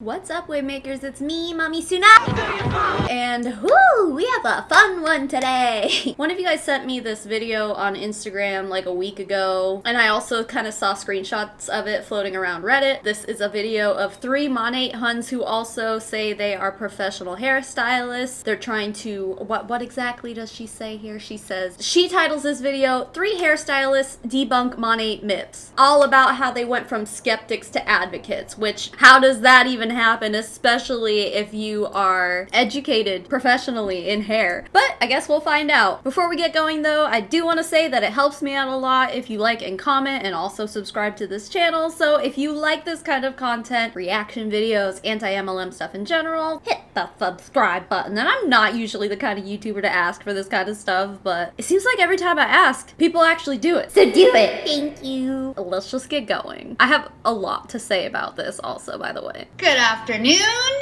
What's up, Waymakers? It's me, Mommy Sunat, and whoo, we have a fun one today. One of you guys sent me this video on Instagram like a week ago, and I also kind of saw screenshots of it floating around Reddit. This is a video of 3 Monat Huns who also say they are professional hairstylists. They're trying to, what exactly does she say here? She says, she titles this video, 3 hairstylists debunk Monat myths. All about how they went from skeptics to advocates, which, how does that even happen, especially if you are educated professionally in hair? But I guess we'll find out. Before we get going though, I do want to say that it helps me out a lot if you like and comment and also subscribe to this channel. So if you like this kind of content, reaction videos, anti-MLM stuff in general, hit the subscribe button. And I'm not usually the kind of YouTuber to ask for this kind of stuff, but it seems like every time I ask, people actually do it. So do it. Thank you. Let's just get going. I have a lot to say about this also, by the way. Good afternoon.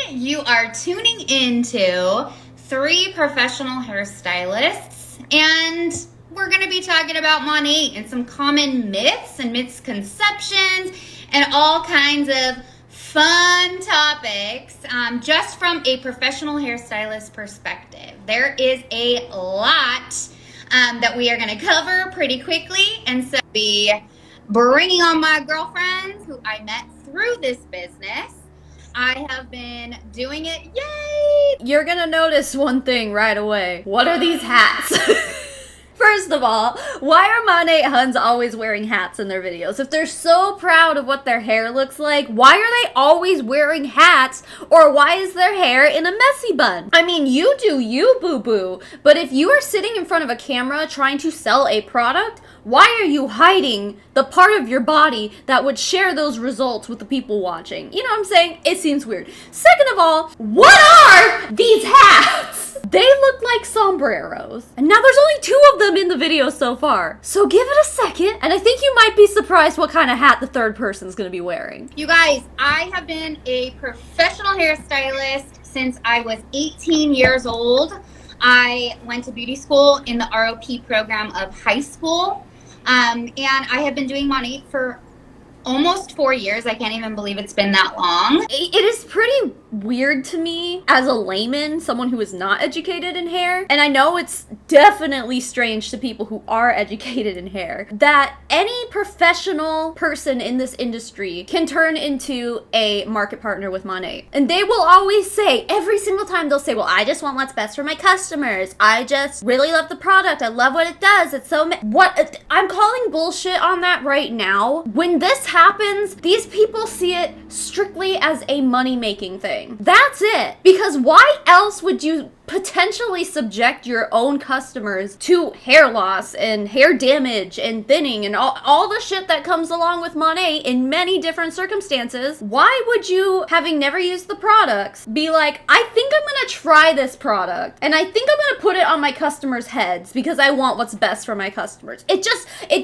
You are tuning into 3 professional hairstylists, and we're going to be talking about Monat and some common myths and misconceptions and all kinds of fun topics just from a professional hairstylist perspective. There is a lot that we are going to cover pretty quickly, and so be bringing on my girlfriends who I met through this business. I have been doing it, yay! You're gonna notice one thing right away. What are these hats? First of all, why are Monat Huns always wearing hats in their videos? If they're so proud of what their hair looks like, why are they always wearing hats? Or why is their hair in a messy bun? I mean, you do you, boo-boo. But if you are sitting in front of a camera trying to sell a product, why are you hiding the part of your body that would share those results with the people watching? You know what I'm saying? It seems weird. Second of all, what are these hats? They look like sombreros. And now there's only 2 of them in the video so far. So give it a second, and I think you might be surprised what kind of hat the third person's gonna be wearing. You guys, I have been a professional hairstylist since I was 18 years old. I went to beauty school in the ROP program of high school. And I have been doing Monat for almost 4 years. I can't even believe it's been that long. It is pretty weird to me as a layman, someone who is not educated in hair, and I know it's definitely strange to people who are educated in hair, that any professional person in this industry can turn into a market partner with Monat. And they will always say, every single time they'll say, well, I just want what's best for my customers. I just really love the product. I love what it does. It's so what I'm calling bullshit on that right now. When this happens, these people see it strictly as a money-making thing. That's it. Because why else would you potentially subject your own customers to hair loss and hair damage and thinning and all the shit that comes along with Monat in many different circumstances? Why would you, having never used the products, be like, I think I'm gonna try this product and I think I'm gonna put it on my customers' heads because I want what's best for my customers? It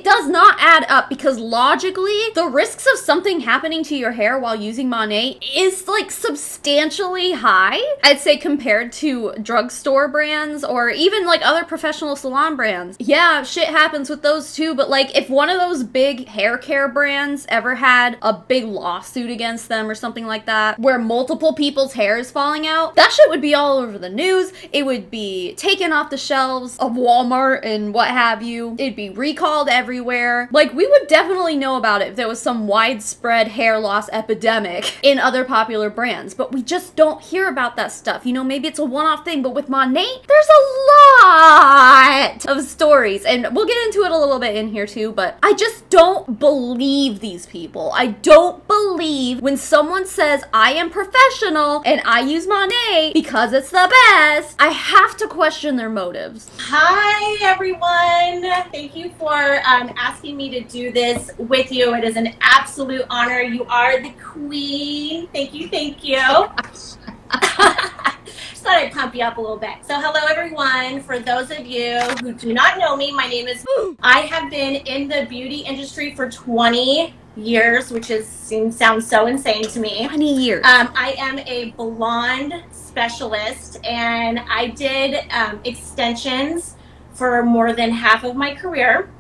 does not add up, because logically the risks of something happening to your hair while using Monat is like substantially high, I'd say, compared to drugstore brands or even like other professional salon brands. Yeah, shit happens with those too, but like if one of those big hair care brands ever had a big lawsuit against them or something like that, where multiple people's hair is falling out, that shit would be all over the news. It would be taken off the shelves of Walmart and what have you. It'd be recalled everywhere. Like, we would definitely know about it if there was some widespread hair loss epidemic in other popular brands, but we just don't hear about that stuff. You know, maybe it's a one-off thing, but with Monat, there's a lot of stories, and we'll get into it a little bit in here too, but I just don't believe these people. I don't believe when someone says, I am professional and I use Monat because it's the best. I have to question their motives. Hi everyone, thank you for asking me to do this with you. It is an absolute honor. You are the queen. Thank you, thank you. Just thought I'd pump you up a little bit. So hello everyone. For those of you who do not know me, my name is, I have been in the beauty industry for 20 years, which sounds so insane to me. 20 years. I am a blonde specialist, and I did extensions for more than half of my career.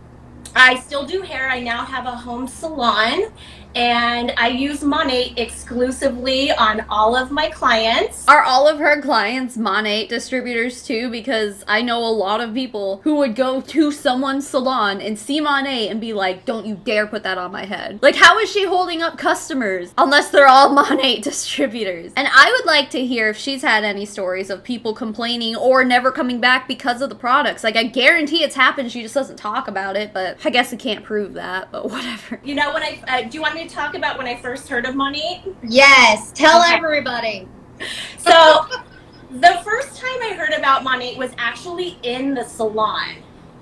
I still do hair. I now have a home salon, and I use Monat exclusively on all of my clients. Are all of her clients Monat distributors too? Because I know a lot of people who would go to someone's salon and see Monat and be like, don't you dare put that on my head. Like, how is she holding up customers unless they're all Monat distributors? And I would like to hear if she's had any stories of people complaining or never coming back because of the products. Like, I guarantee it's happened, she just doesn't talk about it, but I guess I can't prove that, but whatever. You know, when do you want me to talk about when I first heard of Monat? Yes, tell everybody. So the first time I heard about Monat was actually in the salon.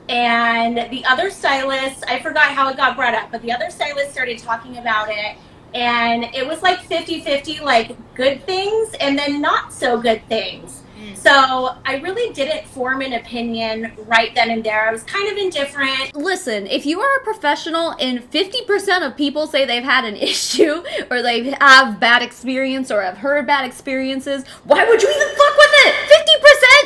And the other stylists, I forgot how it got brought up, but the other stylists started talking about it. And it was like 50-50, like good things and then not so good things. So I really didn't form an opinion right then and there. I was kind of indifferent. Listen, if you are a professional and 50% of people say they've had an issue or they have bad experience or have heard bad experiences, why would you even fuck with it?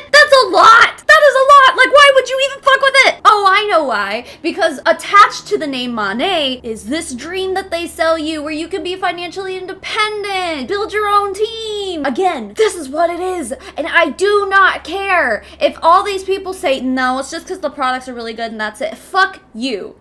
50%? That's a lot. That is a lot. Like, why would you even fuck with it? Oh, I know why. Because attached to the name Monat is this dream that they sell you where you can be financially independent, build your own team. Again, this is what it is. And I do not care if all these people say, no, it's just because the products are really good and that's it. Fuck you.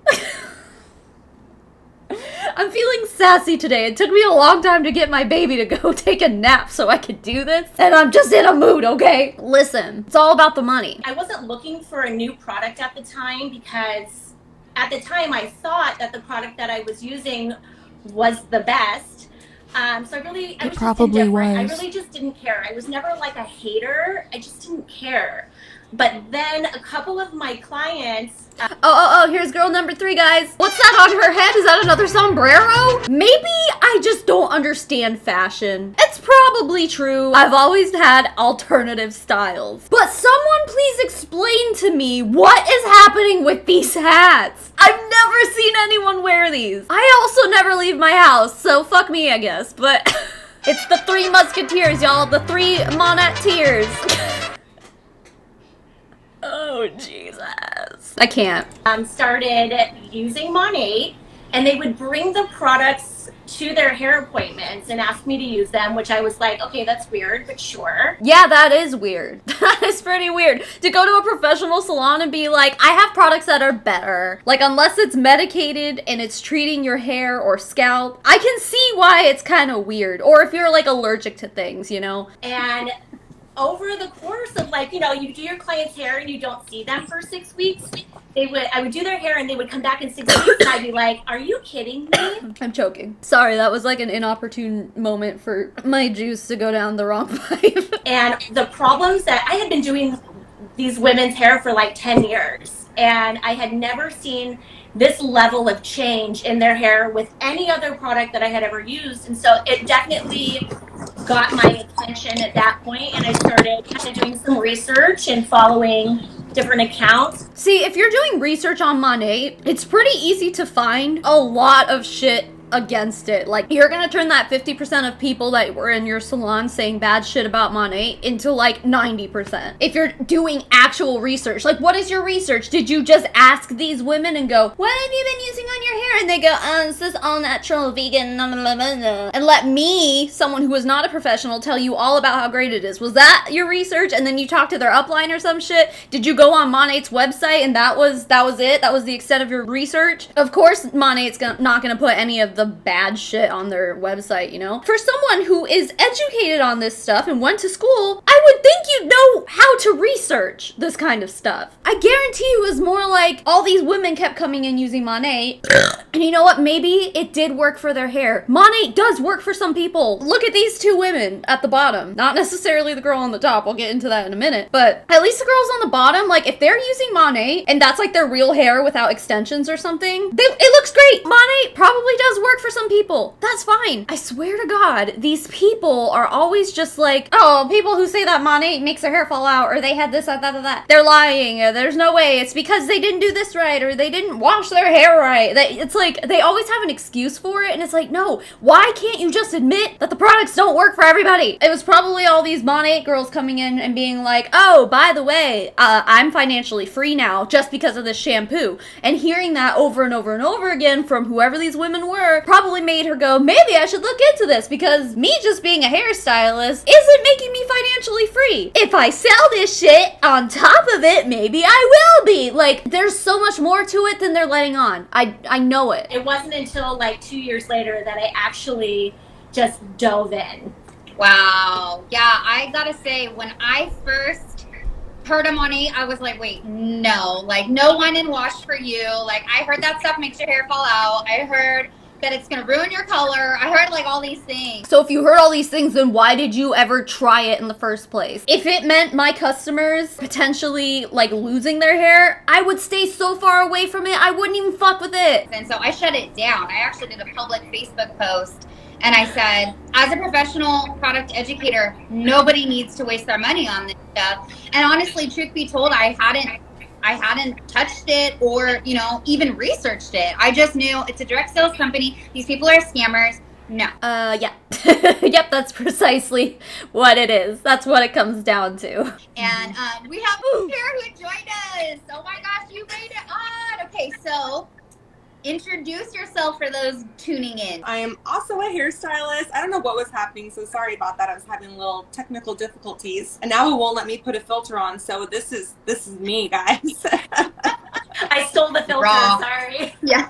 I'm feeling sassy today. It took me a long time to get my baby to go take a nap so I could do this. And I'm just in a mood, okay? Listen, it's all about the money. I wasn't looking for a new product at the time because at the time I thought that the product that I was using was the best. So I was probably just indifferent. was. I really just didn't care. I was never like a hater. I just didn't care. But then a couple of my clients... Here's girl number 3, guys. What's that on her head? Is that another sombrero? Maybe I just don't understand fashion. It's probably true. I've always had alternative styles. But someone please explain to me what is happening with these hats. I've never seen anyone wear these. I also never leave my house, so fuck me, I guess. But it's the 3 musketeers, y'all. The 3 Monateers. Oh, Jesus. I can't. Started using Monat, and they would bring the products to their hair appointments and ask me to use them, which I was like, okay, that's weird, but sure. Yeah, that is weird. That is pretty weird. To go to a professional salon and be like, I have products that are better. Like, unless it's medicated and it's treating your hair or scalp, I can see why it's kind of weird. Or if you're, like, allergic to things, you know? And over the course of, like, you know, you do your client's hair and you don't see them for 6 weeks, I would do their hair and they would come back in 6 weeks and I'd be like, are you kidding me? I'm choking. Sorry, that was like an inopportune moment for my juice to go down the wrong pipe. And the problems that I had been doing these women's hair for like 10 years, and I had never seen this level of change in their hair with any other product that I had ever used. And so it definitely got my attention at that point, and I started kind of doing some research and following different accounts. See, if you're doing research on Monat, it's pretty easy to find a lot of shit against it. Like, you're gonna turn that 50% of people that were in your salon saying bad shit about Monat into like 90%. If you're doing actual research, like, what is your research? Did you just ask these women and go, what have you been using on your hair? And they go, this is all natural, vegan, and let me, someone who is not a professional, tell you all about how great it is. Was that your research? And then you talked to their upline or some shit? Did you go on Monat's website and that was it? That was the extent of your research? Of course, Monat's not gonna put any of the bad shit on their website, you know? For someone who is educated on this stuff and went to school, I would think you'd know how to research this kind of stuff. I guarantee you it was more like all these women kept coming in using Monat, and you know what? Maybe it did work for their hair. Monat does work for some people. Look at these 2 women at the bottom. Not necessarily the girl on the top. I'll get into that in a minute. But at least the girls on the bottom, like, if they're using Monat and that's like their real hair without extensions or something, it looks great. Monat probably does work for some people. That's fine. I swear to God, these people are always just like, oh, people who say that Monat makes their hair fall out, or they had this, that. They're lying. There's no way. It's because they didn't do this right, or they didn't wash their hair right. It's like, like, they always have an excuse for it, and it's like, no, why can't you just admit that the products don't work for everybody? It was probably all these Monat girls coming in and being like, oh, by the way, I'm financially free now just because of this shampoo. And hearing that over and over and over again from whoever these women were probably made her go, maybe I should look into this, because me just being a hairstylist isn't making me financially free. If I sell this shit on top of it, maybe I will be. Like, there's so much more to it than they're letting on. I know it. It wasn't until like 2 years later that I actually just dove in. Wow. Yeah, I gotta say, when I first heard of Monat, I was like, wait, no. Like, no one in wash for you. Like, I heard that stuff makes your hair fall out. I heard that it's gonna ruin your color. I heard like all these things. So if you heard all these things, then why did you ever try it in the first place? If it meant my customers potentially like losing their hair, I would stay so far away from it, I wouldn't even fuck with it. And so I shut it down. I actually did a public Facebook post, and I said, as a professional product educator, nobody needs to waste their money on this stuff. And honestly, truth be told, I hadn't touched it or, you know, even researched it. I just knew it's a direct sales company. These people are scammers. No. Yeah. Yep, that's precisely what it is. That's what it comes down to. And we have Boo here who joined us. Oh my gosh, you made it on. Okay, so introduce yourself for those tuning in. I am also a hairstylist. I don't know what was happening, so sorry about that. I was having little technical difficulties, and now it won't let me put a filter on. So this is me, guys. I stole the filter. Raw. Sorry. Yeah.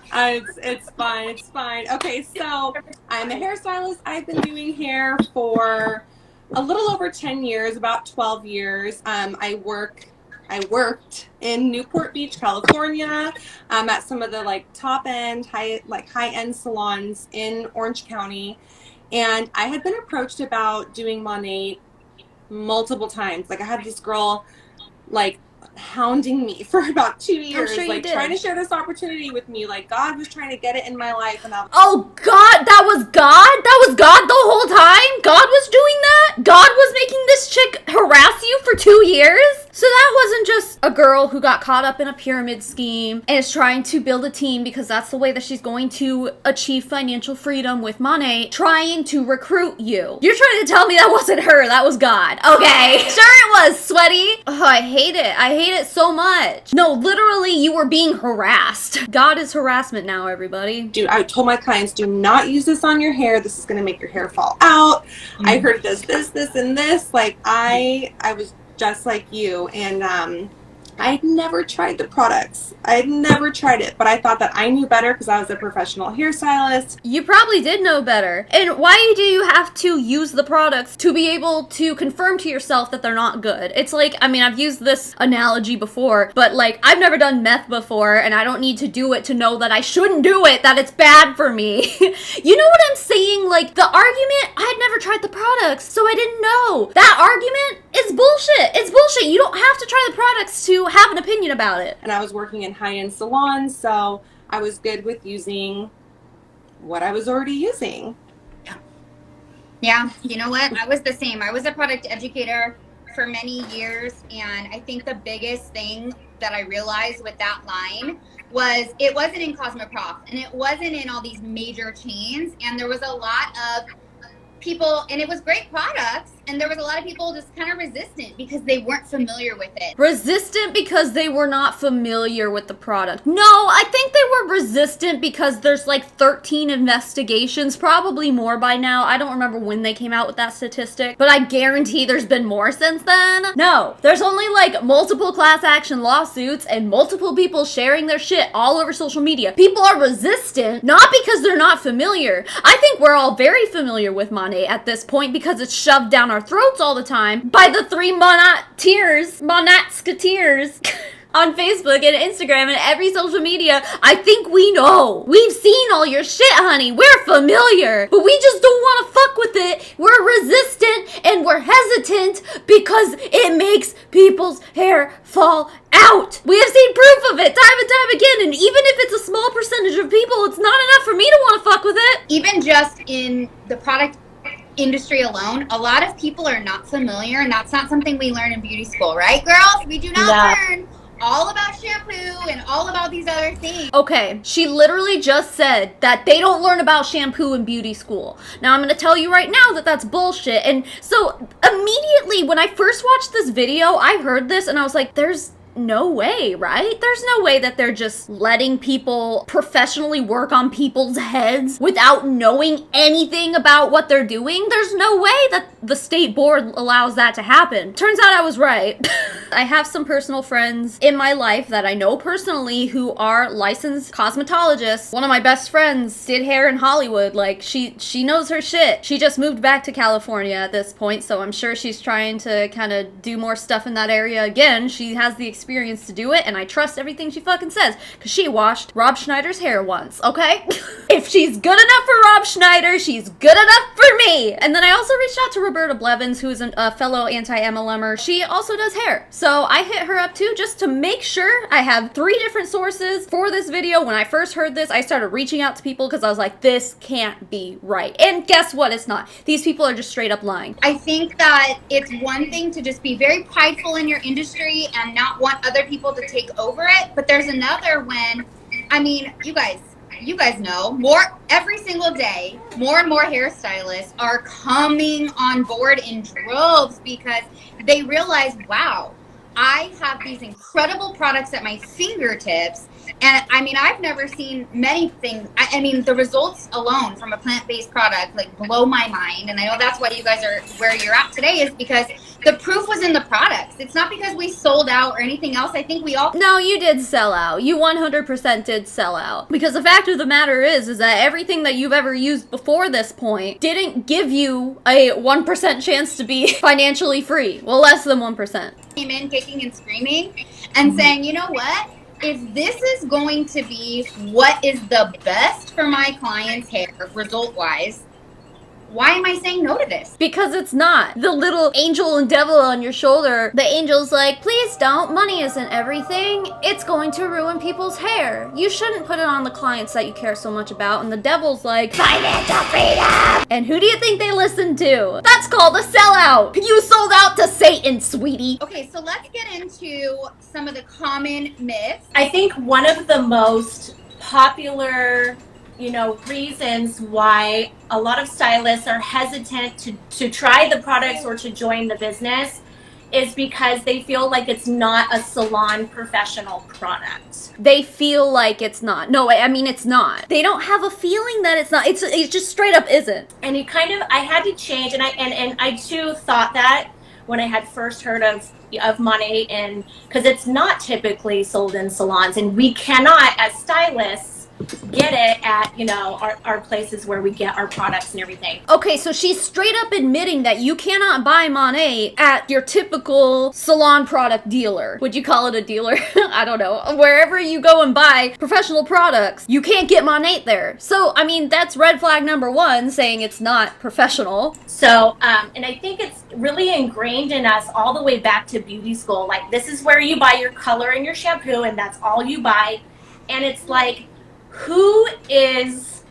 It's fine. It's fine. Okay, so I'm a hairstylist. I've been doing hair for a little over 10 years, about 12 years. I worked in Newport Beach, California, at some of the like top end, high end salons in Orange County, and I had been approached about doing Monat multiple times. Like, I had this girl like hounding me for about 2 years, sure like trying to share this opportunity with me. Like, God was trying to get it in my life, and I was, Oh God, that was God? That was God the whole time? God was doing that? God was making this chick harass you for 2 years? So that wasn't just a girl who got caught up in a pyramid scheme and is trying to build a team because that's the way that she's going to achieve financial freedom with Monat, trying to recruit you. You're trying to tell me that wasn't her, that was God. Okay, sure it was, sweaty. Oh, I hate it. I hate it so much. No, literally, you were being harassed. God is harassment now, everybody. dude, I told my clients, do not use this on your hair. This is going to make your hair fall out. I heard it does this, and this. Like, I was just like you, and I'd never tried the products. I had never tried it, but I thought that I knew better because I was a professional hairstylist. You probably did know better. And why do you have to use the products to be able to confirm to yourself that they're not good? It's like, I mean, I've used this analogy before, but like, I've never done meth before, and I don't need to do it to know that I shouldn't do it, that it's bad for me. You know what I'm saying? Like, the argument, I had never tried the products, so I didn't know. That argument is bullshit. It's bullshit. You don't have to try the products to have an opinion about it. And I was working in high-end salons, so I was good with using what I was already using. Yeah, you know what? I was the same. I was a product educator for many years, and I think the biggest thing that I realized with that line was it wasn't in Cosmoprof, and it wasn't in all these major chains, and there was a lot of people, and it was great products, and there was a lot of people just kind of resistant because they weren't familiar with it. Resistant because they were not familiar with the product. No, I think they were resistant because there's like 13 investigations, probably more by now. I don't remember when they came out with that statistic, but I guarantee there's been more since then. No, there's only like multiple class action lawsuits and multiple people sharing their shit all over social media. People are resistant, not because they're not familiar. I think we're all very familiar with Monat at this point because it's shoved down our throats all the time by the three Monatsketiers on Facebook and Instagram and every social media. I think we know. We've seen all your shit, honey. We're familiar, but we just don't want to fuck with it. We're resistant and we're hesitant because it makes people's hair fall out. We have seen proof of it time and time again, and even if it's a small percentage of people, it's not enough for me to want to fuck with it. Even just in the product industry alone, a lot of people are not familiar, and that's not something we learn in beauty school, right, girls? We do not learn all about shampoo and all about these other things. Okay, she literally just said that they don't learn about shampoo in beauty school. Now I'm gonna tell you right now that that's bullshit. And so immediately when I first watched this video, I heard this and I was like, there's no way, right? There's no way that they're just letting people professionally work on people's heads without knowing anything about what they're doing. There's no way that the state board allows that to happen. Turns out I was right. I have some personal friends in my life that I know personally who are licensed cosmetologists. One of my best friends did hair in Hollywood. Like, she knows her shit. She just moved back to California at this point, so I'm sure she's trying to kind of do more stuff in that area again. She has the experience to do it, and I trust everything she fucking says, because she washed Rob Schneider's hair once, okay? If she's good enough for Rob Schneider, she's good enough for me. And then I also reached out to Roberta Blevins, who is a fellow anti-MLMer. She also does hair. So I hit her up too, just to make sure. I have 3 different sources for this video. When I first heard this, I started reaching out to people because I was like, this can't be right. And guess what? It's not. These people are just straight up lying. I think that it's one thing to just be very prideful in your industry and not want other people to take over it, but there's another when, I mean, you guys know, every single day, more and more hairstylists are coming on board in droves because they realize, wow, I have these incredible products at my fingertips. And I mean, I've never seen many things. I mean, the results alone from a plant-based product like blow my mind. And I know that's why you guys are where you're at today, is because the proof was in the products. It's not because we sold out or anything else. I think we all... No, you did sell out. You 100% did sell out. Because the fact of the matter is that everything that you've ever used before this point didn't give you a 1% chance to be financially free. Well, less than 1%. Came in kicking and screaming and saying, you know what? If this is going to be what is the best for my client's hair, result-wise, why am I saying no to this? Because it's not. The little angel and devil on your shoulder, the angel's like, please don't, money isn't everything. It's going to ruin people's hair. You shouldn't put it on the clients that you care so much about. And the devil's like, financial freedom! And who do you think they listen to? That's called a sellout. You sold out to Satan, sweetie. Okay, so let's get into some of the common myths. I think one of the most popular reasons why a lot of stylists are hesitant to try the products or to join the business is because they feel like it's not a salon professional product. They feel like it's not. No, I mean, it's not. They don't have a feeling that it's not. It's just straight up isn't. And I had to change, and I too thought that when I had first heard of Monat, and because it's not typically sold in salons, and we cannot, as stylists, get it at our places where we get our products and everything. Okay, so she's straight up admitting that you cannot buy Monat at your typical salon product dealer. Would you call it a dealer? I don't know. Wherever you go and buy professional products, you can't get Monat there. So I mean, that's red flag number 1, saying it's not professional. So and I think it's really ingrained in us all the way back to beauty school. Like, this is where you buy your color and your shampoo, and that's all you buy. And it's like, who is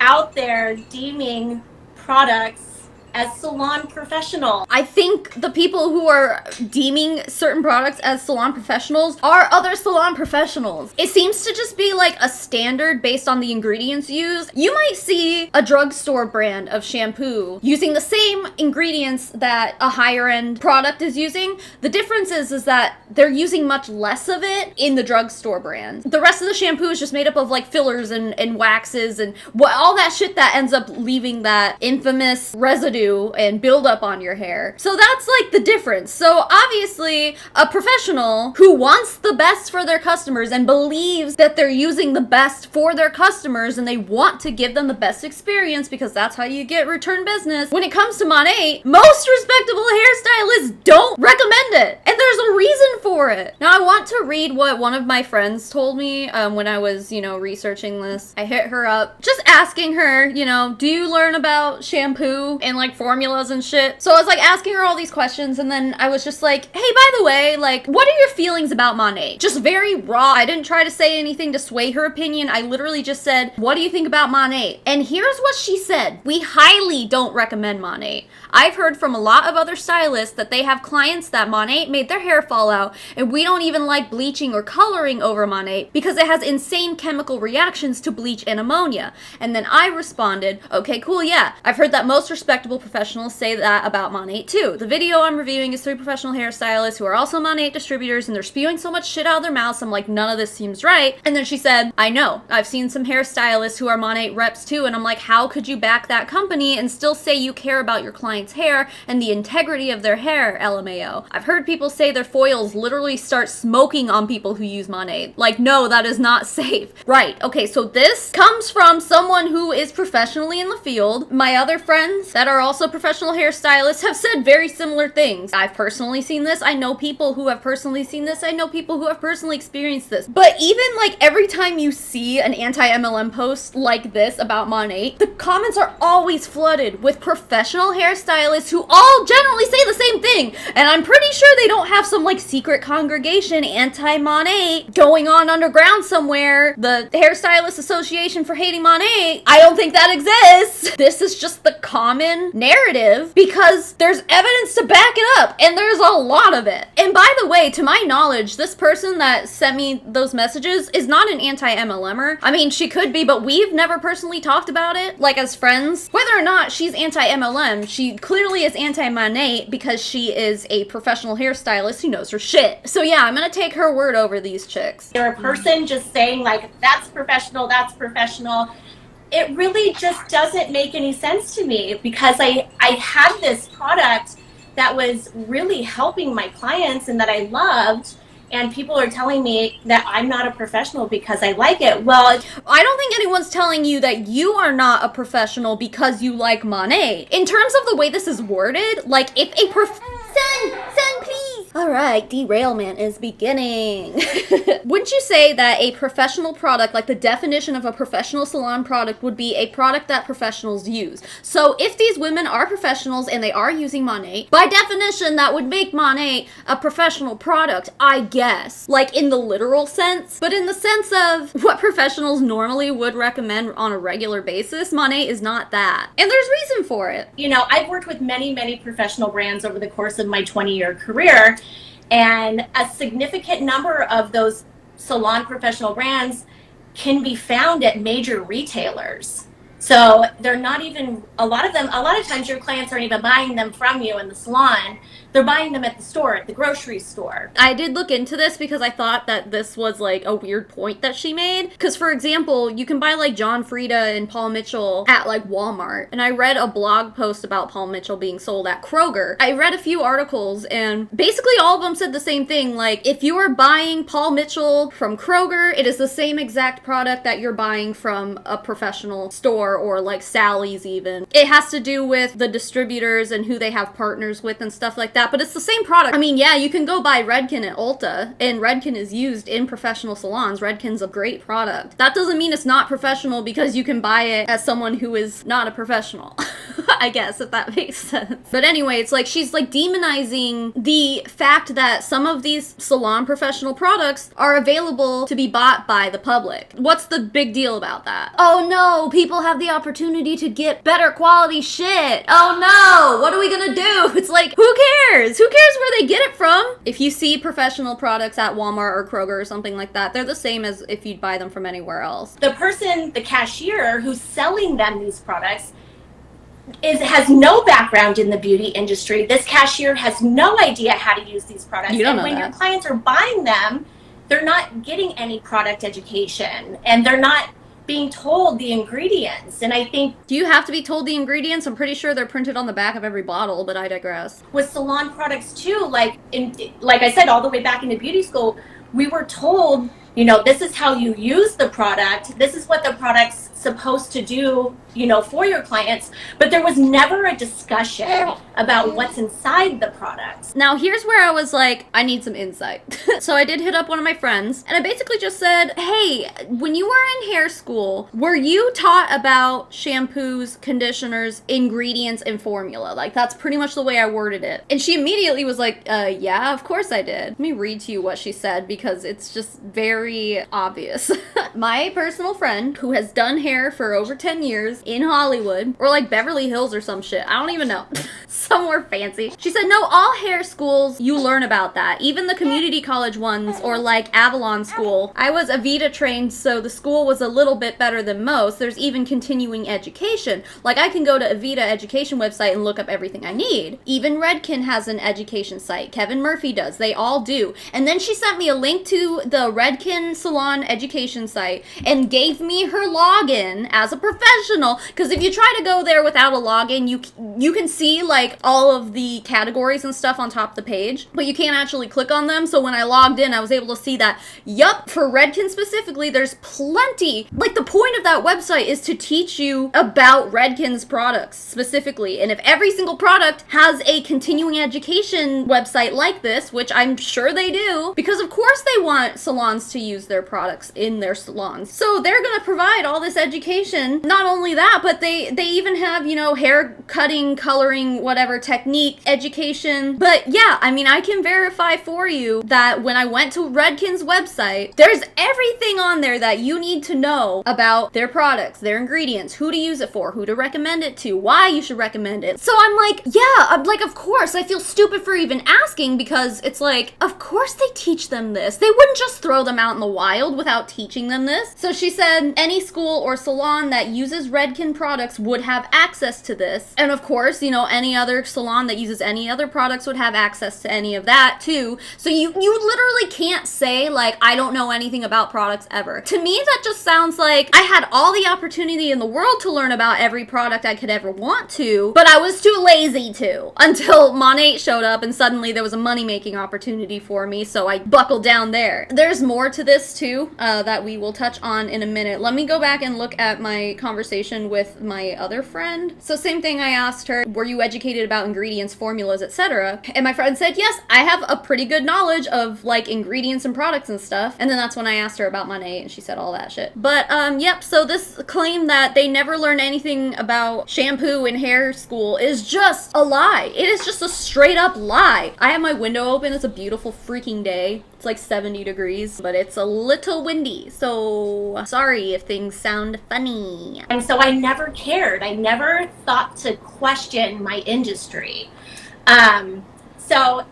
out there deeming products as salon professional? I think the people who are deeming certain products as salon professionals are other salon professionals. It seems to just be like a standard based on the ingredients used. You might see a drugstore brand of shampoo using the same ingredients that a higher end product is using. The difference is that they're using much less of it in the drugstore brand. The rest of the shampoo is just made up of like fillers and waxes and all that shit that ends up leaving that infamous residue and build up on your hair. So that's like the difference. So obviously a professional who wants the best for their customers and believes that they're using the best for their customers and they want to give them the best experience, because that's how you get return business. When it comes to Monat, most respectable hairstylists don't recommend it, and there's a reason for it. Now I want to read what one of my friends told me when I was researching this. I hit her up just asking her, do you learn about shampoo and like formulas and shit? So I was like asking her all these questions, and then I was just like, hey, by the way, like, what are your feelings about Monat? Just very raw. I didn't try to say anything to sway her opinion. I literally just said, what do you think about Monat? And here's what she said. We highly don't recommend Monat. I've heard from a lot of other stylists that they have clients that Monat made their hair fall out, and we don't even like bleaching or coloring over Monat because it has insane chemical reactions to bleach and ammonia. And then I responded, okay, cool, yeah. I've heard that most respectable professionals say that about Monat too. The video I'm reviewing is 3 professional hairstylists who are also Monat distributors, and they're spewing so much shit out of their mouths. I'm like, none of this seems right. And then she said, I know. I've seen some hairstylists who are Monat reps too, and I'm like, how could you back that company and still say you care about your client's hair and the integrity of their hair, LMAO? I've heard people say their foils literally start smoking on people who use Monat. Like, no, that is not safe. Right, okay, so this comes from someone who is professionally in the field. My other friends that are also professional hairstylists have said very similar things. I've personally seen this. I know people who have personally seen this. I know people who have personally experienced this. But even like every time you see an anti-MLM post like this about Monat, the comments are always flooded with professional hairstylists who all generally say the same thing. And I'm pretty sure they don't have some like secret congregation anti-Monat going on underground somewhere. The Hairstylist Association for Hating Monat. I don't think that exists. This is just the common narrative because there's evidence to back it up, and there's a lot of it. And by the way, to my knowledge, this person that sent me those messages is not an anti-MLMer. I mean, she could be, but we've never personally talked about it, like as friends. Whether or not she's anti-MLM, she clearly is anti-Monat because she is a professional hairstylist who knows her shit. So yeah, I'm gonna take her word over these chicks. You're a person just saying like, that's professional, it really just doesn't make any sense to me because I had this product that was really helping my clients and that I loved, and people are telling me that I'm not a professional because I like it. Well, I don't think anyone's telling you that you are not a professional because you like Monat. In terms of the way this is worded, like if a Son, please! Alright, derailment is beginning. Wouldn't you say that a professional product, like the definition of a professional salon product, would be a product that professionals use? So if these women are professionals and they are using Monat, by definition that would make Monat a professional product, I guess. Like in the literal sense, but in the sense of what professionals normally would recommend on a regular basis, Monat is not that. And there's reason for it. You know, I've worked with many professional brands over the course of my 20-year career, and a significant number of those salon professional brands can be found at major retailers. So they're not even, a lot of times your clients aren't even buying them from you in the salon. They're buying them at the store, at the grocery store. I did look into this because I thought that this was like a weird point that she made. Because for example, you can buy like John Frieda and Paul Mitchell at like Walmart. And I read a blog post about Paul Mitchell being sold at Kroger. I read a few articles and basically all of them said the same thing. Like if you are buying Paul Mitchell from Kroger, it is the same exact product that you're buying from a professional store or like Sally's even. It has to do with the distributors and who they have partners with and stuff like that. But it's the same product. I mean, yeah, you can go buy Redken at Ulta, and Redken is used in professional salons. Redken's a great product. That doesn't mean it's not professional because you can buy it as someone who is not a professional. I guess, if that makes sense. But anyway, it's like she's like demonizing the fact that some of these salon professional products are available to be bought by the public. What's the big deal about that? Oh no, people have the opportunity to get better quality shit. Oh no, what are we gonna do? It's like, who cares? Who cares where they get it from? If you see professional products at Walmart or Kroger or something like that, they're the same as if you'd buy them from anywhere else. The person, the cashier who's selling them these products has no background in the beauty industry. This cashier has no idea how to use these products. You don't know when that. Your clients are buying them, they're not getting any product education, and they're not being told the ingredients. And I think, do you have to be told the ingredients? I'm pretty sure they're printed on the back of every bottle, but I digress. with salon products too, like I said, all the way back into beauty school, we were told, you know, this is how you use the product. This is what the product's supposed to do, you know, for your clients. But there was never a discussion about what's inside the products. Now, here's where I was like, I need some insight. So I did hit up one of my friends, and I basically just said, hey, when you were in hair school, were you taught about shampoos, conditioners, ingredients, and formula? Like, that's pretty much the way I worded it. And she immediately was like, yeah, of course I did. Let me read to you what she said, because it's just very obvious. My personal friend, who has done hair hair for over 10 years in Hollywood, or like Beverly Hills or some shit. I don't even know. Somewhere fancy. She said, no, all hair schools, you learn about that. Even the community college ones, or like Avalon School. I was Avita trained, so the school was a little bit better than most. There's even continuing education. Like, I can go to Avita education website and look up everything I need. Even Redken has an education site. Kevin Murphy does. They all do. And then she sent me a link to the Redken salon education site and gave me her login as a professional, because if you try to go there without a login, you can see like all of the categories and stuff on top of the page, but you can't actually click on them. So when I logged in, I was able to see that, yup, for Redken specifically, there's plenty. Like, the point of that website is to teach you about Redken's products specifically, and if every single product has a continuing education website like this, which I'm sure they do, because of course they want salons to use their products in their salons, so they're gonna provide all this education. Not only that, but they even have, you know, hair cutting, coloring, whatever technique education. But yeah, I mean, I can verify for you that when I went to Redken's website, there's everything on there that you need to know about their products, their ingredients, who to use it for, who to recommend it to, why you should recommend it. So I'm like, yeah, I'm like, of course. I feel stupid for even asking, because it's like, of course they teach them this. They wouldn't just throw them out in the wild without teaching them this. So she said any school or salon that uses Redken products would have access to this. And of course, you know, any other salon that uses any other products would have access to any of that too. So you literally can't say like, I don't know anything about products ever. To me, that just sounds like I had all the opportunity in the world to learn about every product I could ever want to, but I was too lazy to, until Monat showed up and suddenly there was a money-making opportunity for me, so I buckled down there. There's more to this too, that we will touch on in a minute. Let me go back and look at my conversation with my other friend. So same thing, I asked her, were you educated about ingredients, formulas, etc.? And my friend said, yes, I have a pretty good knowledge of like ingredients and products and stuff. And then that's when I asked her about Monat, and she said all that shit. But yep, so this claim that they never learned anything about shampoo in hair school is just a lie. It is just a straight up lie. I have my window open. It's a beautiful freaking day. It's like 70 degrees, but it's a little windy, so sorry if things sound funny. And so I never cared. I never thought to question my industry. So,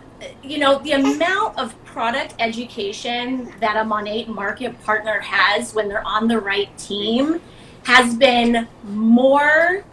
you know, the amount of product education that a Monat market partner has when they're on the right team has been more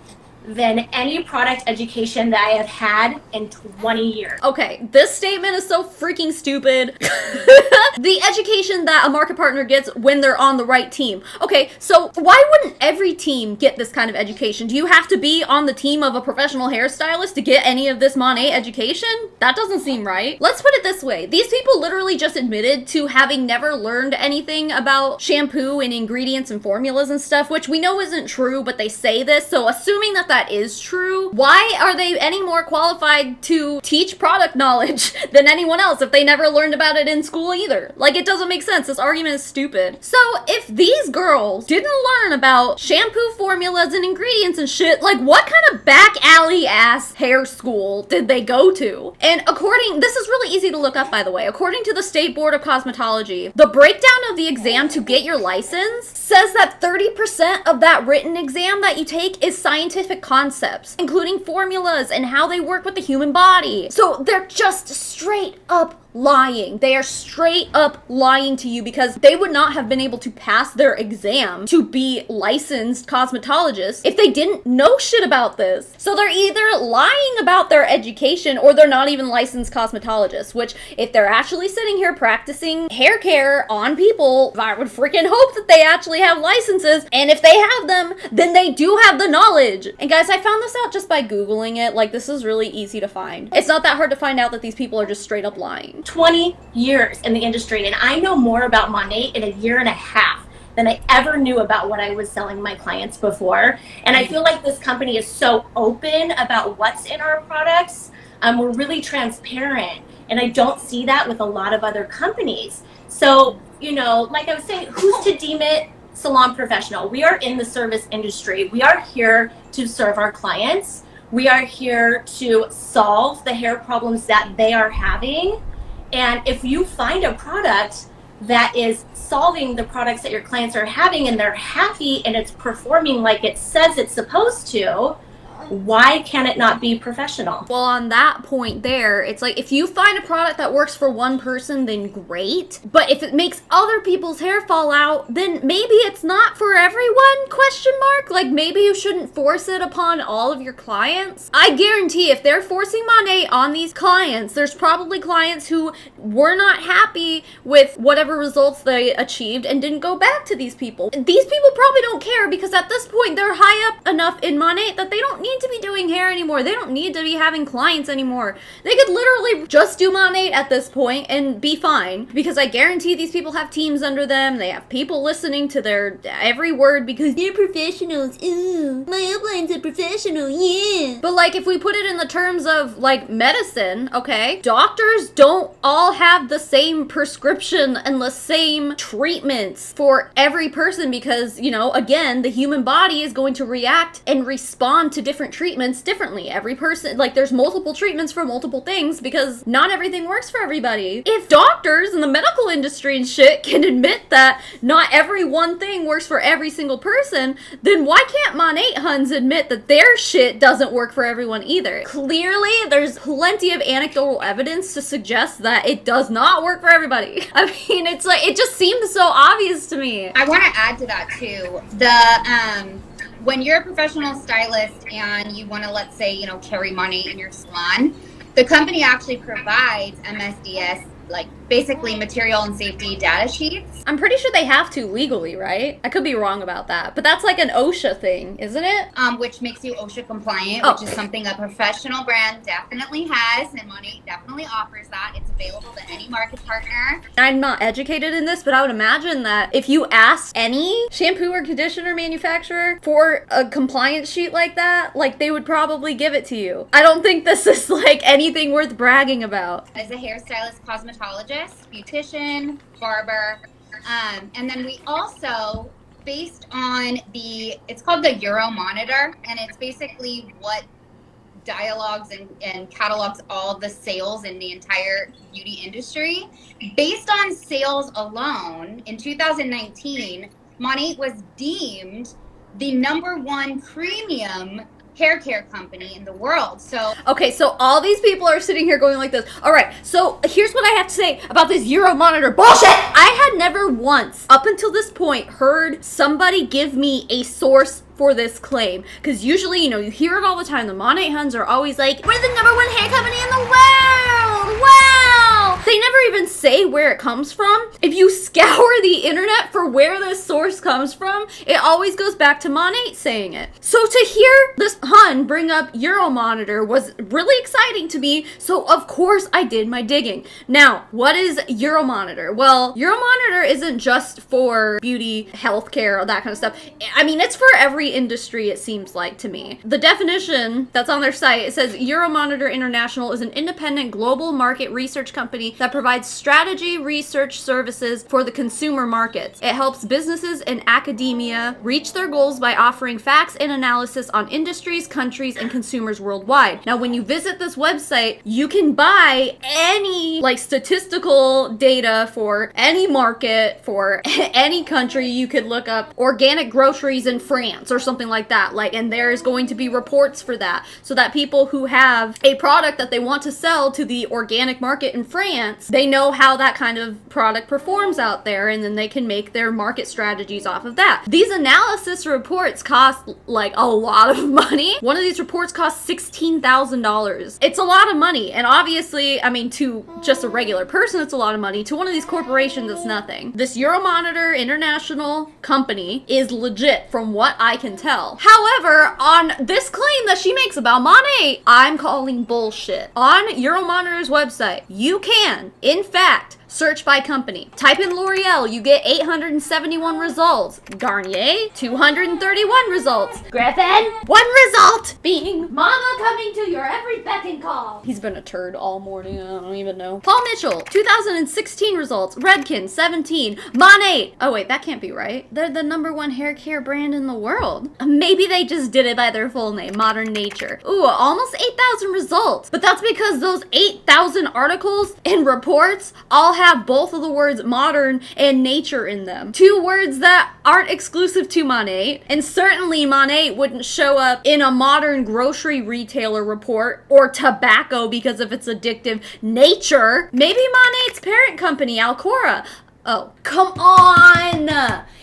than any product education that I have had in 20 years. Okay, this statement is so freaking stupid. The education that a market partner gets when they're on the right team. Okay, so why wouldn't every team get this kind of education? Do you have to be on the team of a professional hairstylist to get any of this Monat education? That doesn't seem right. Let's put it this way. These people literally just admitted to having never learned anything about shampoo and ingredients and formulas and stuff, which we know isn't true, but they say this. So assuming that that is true, why are they any more qualified to teach product knowledge than anyone else if they never learned about it in school either? Like, it doesn't make sense. This argument is stupid. So if these girls didn't learn about shampoo formulas and ingredients and shit, like, what kind of back alley ass hair school did they go to? And this is really easy to look up, by the way. According to the State Board of Cosmetology, the breakdown of the exam to get your license says that 30% of that written exam that you take is scientific concepts, including formulas and how they work with the human body. So they're just straight up lying. They are straight up lying to you, because they would not have been able to pass their exam to be licensed cosmetologists if they didn't know shit about this. So they're either lying about their education or they're not even licensed cosmetologists, which if they're actually sitting here practicing hair care on people, I would freaking hope that they actually have licenses. And if they have them, then they do have the knowledge. And guys, I found this out just by Googling it. Like, this is really easy to find. It's not that hard to find out that these people are just straight up lying. 20 years in the industry, and I know more about Monat in a year and a half than I ever knew about what I was selling my clients before. And I feel like this company is so open about what's in our products. We're really transparent, and I don't see that with a lot of other companies. So, you know, like I was saying, who's to deem it salon professional? We are in the service industry. We are here to serve our clients. We are here to solve the hair problems that they are having. And if you find a product that is solving the products that your clients are having, and they're happy and it's performing like it says it's supposed to, why can it not be professional? Well, on that point there, it's like, if you find a product that works for one person, then great. But if it makes other people's hair fall out, then maybe it's not for everyone, question mark? Like, maybe you shouldn't force it upon all of your clients. I guarantee if they're forcing Monat on these clients, there's probably clients who were not happy with whatever results they achieved and didn't go back to these people. These people probably don't care, because at this point, they're high up enough in Monat that they don't need to be doing hair anymore. They don't need to be having clients anymore. They could literally just do Monat at this point and be fine, because I guarantee these people have teams under them. They have people listening to their every word because they're professionals. Ooh, my upline's a professional, yeah. But like, if we put it in the terms of like medicine, okay, doctors don't all have the same prescription and the same treatments for every person, because, you know, again, the human body is going to react and respond to different treatments differently. Every person, like, there's multiple treatments for multiple things, because not everything works for everybody. If doctors in the medical industry and shit can admit that not every one thing works for every single person, then why can't Monat Huns admit that their shit doesn't work for everyone either? Clearly, there's plenty of anecdotal evidence to suggest that it does not work for everybody. I mean, it's like, it just seems so obvious to me. I want to add to that too. When you're a professional stylist and you want to, let's say, you know, carry Monat in your salon, the company actually provides MSDS, like basically material and safety data sheets. I'm pretty sure they have to legally, right? I could be wrong about that, but that's like an OSHA thing, isn't it? Which makes you OSHA compliant, Oh. which is something a professional brand definitely has, and Monat definitely offers that. It's available to any market partner. I'm not educated in this, but I would imagine that if you ask any shampoo or conditioner manufacturer for a compliance sheet like that, like, they would probably give it to you. I don't think this is like anything worth bragging about. As a hairstylist, cosmetologist, beautician, barber, and then we also, based on it's called the EuroMonitor, and it's basically what dialogues and catalogs all the sales in the entire beauty industry. Based on sales alone, in 2019, Monat was deemed the #1 premium hair care company in the world. So Okay, so all these people are sitting here going like this. All right, so here's what I have to say about this EuroMonitor bullshit. I had never once, up until this point, heard somebody give me a source for this claim. Because usually, you know, you hear it all the time. The Monat Huns are always like, we're the #1 hair company in the world. Wow. They never even say where it comes from. If you scour the internet for where this source comes from, it always goes back to Monat saying it. So to hear this Hun bring up EuroMonitor was really exciting to me. So of course I did my digging. Now, what is EuroMonitor? Well, EuroMonitor isn't just for beauty, healthcare, that kind of stuff. I mean, it's for every industry, it seems like to me. The definition that's on their site, it says EuroMonitor International is an independent global market research company that provides strategy research services for the consumer markets. It helps businesses and academia reach their goals by offering facts and analysis on industries, countries, and consumers worldwide. Now, when you visit this website, you can buy any like statistical data for any market, for any country. You could look up organic groceries in France or something like that, like, and there's going to be reports for that, so that people who have a product that they want to sell to the organic market in France, they know how that kind of product performs out there, and then they can make their market strategies off of that. These analysis reports cost like a lot of money. One of these reports costs $16,000. It's a lot of money, and obviously, I mean, to just a regular person, it's a lot of money. To one of these corporations, it's nothing. This EuroMonitor International company is legit from what I can tell. However, on this claim that she makes about Monat, I'm calling bullshit. On EuroMonitor's website, you can, in fact, search by company. Type in L'Oreal, you get 871 results. Garnier, 231 results. Griffin, 1 result being Mama coming to your every beck and call. He's been a turd all morning, I don't even know. Paul Mitchell, 2016 results. Redken, 17. Monat, oh wait, that can't be right. They're the #1 hair care brand in the world. Maybe they just did it by their full name, Modern Nature. Ooh, almost 8,000 results. But that's because those 8,000 articles and reports all have both of the words modern and nature in them. Two words that aren't exclusive to Monat, and certainly Monat wouldn't show up in a modern grocery retailer report or tobacco because of its addictive nature. Maybe Monat's parent company, Alcora. Oh, come on!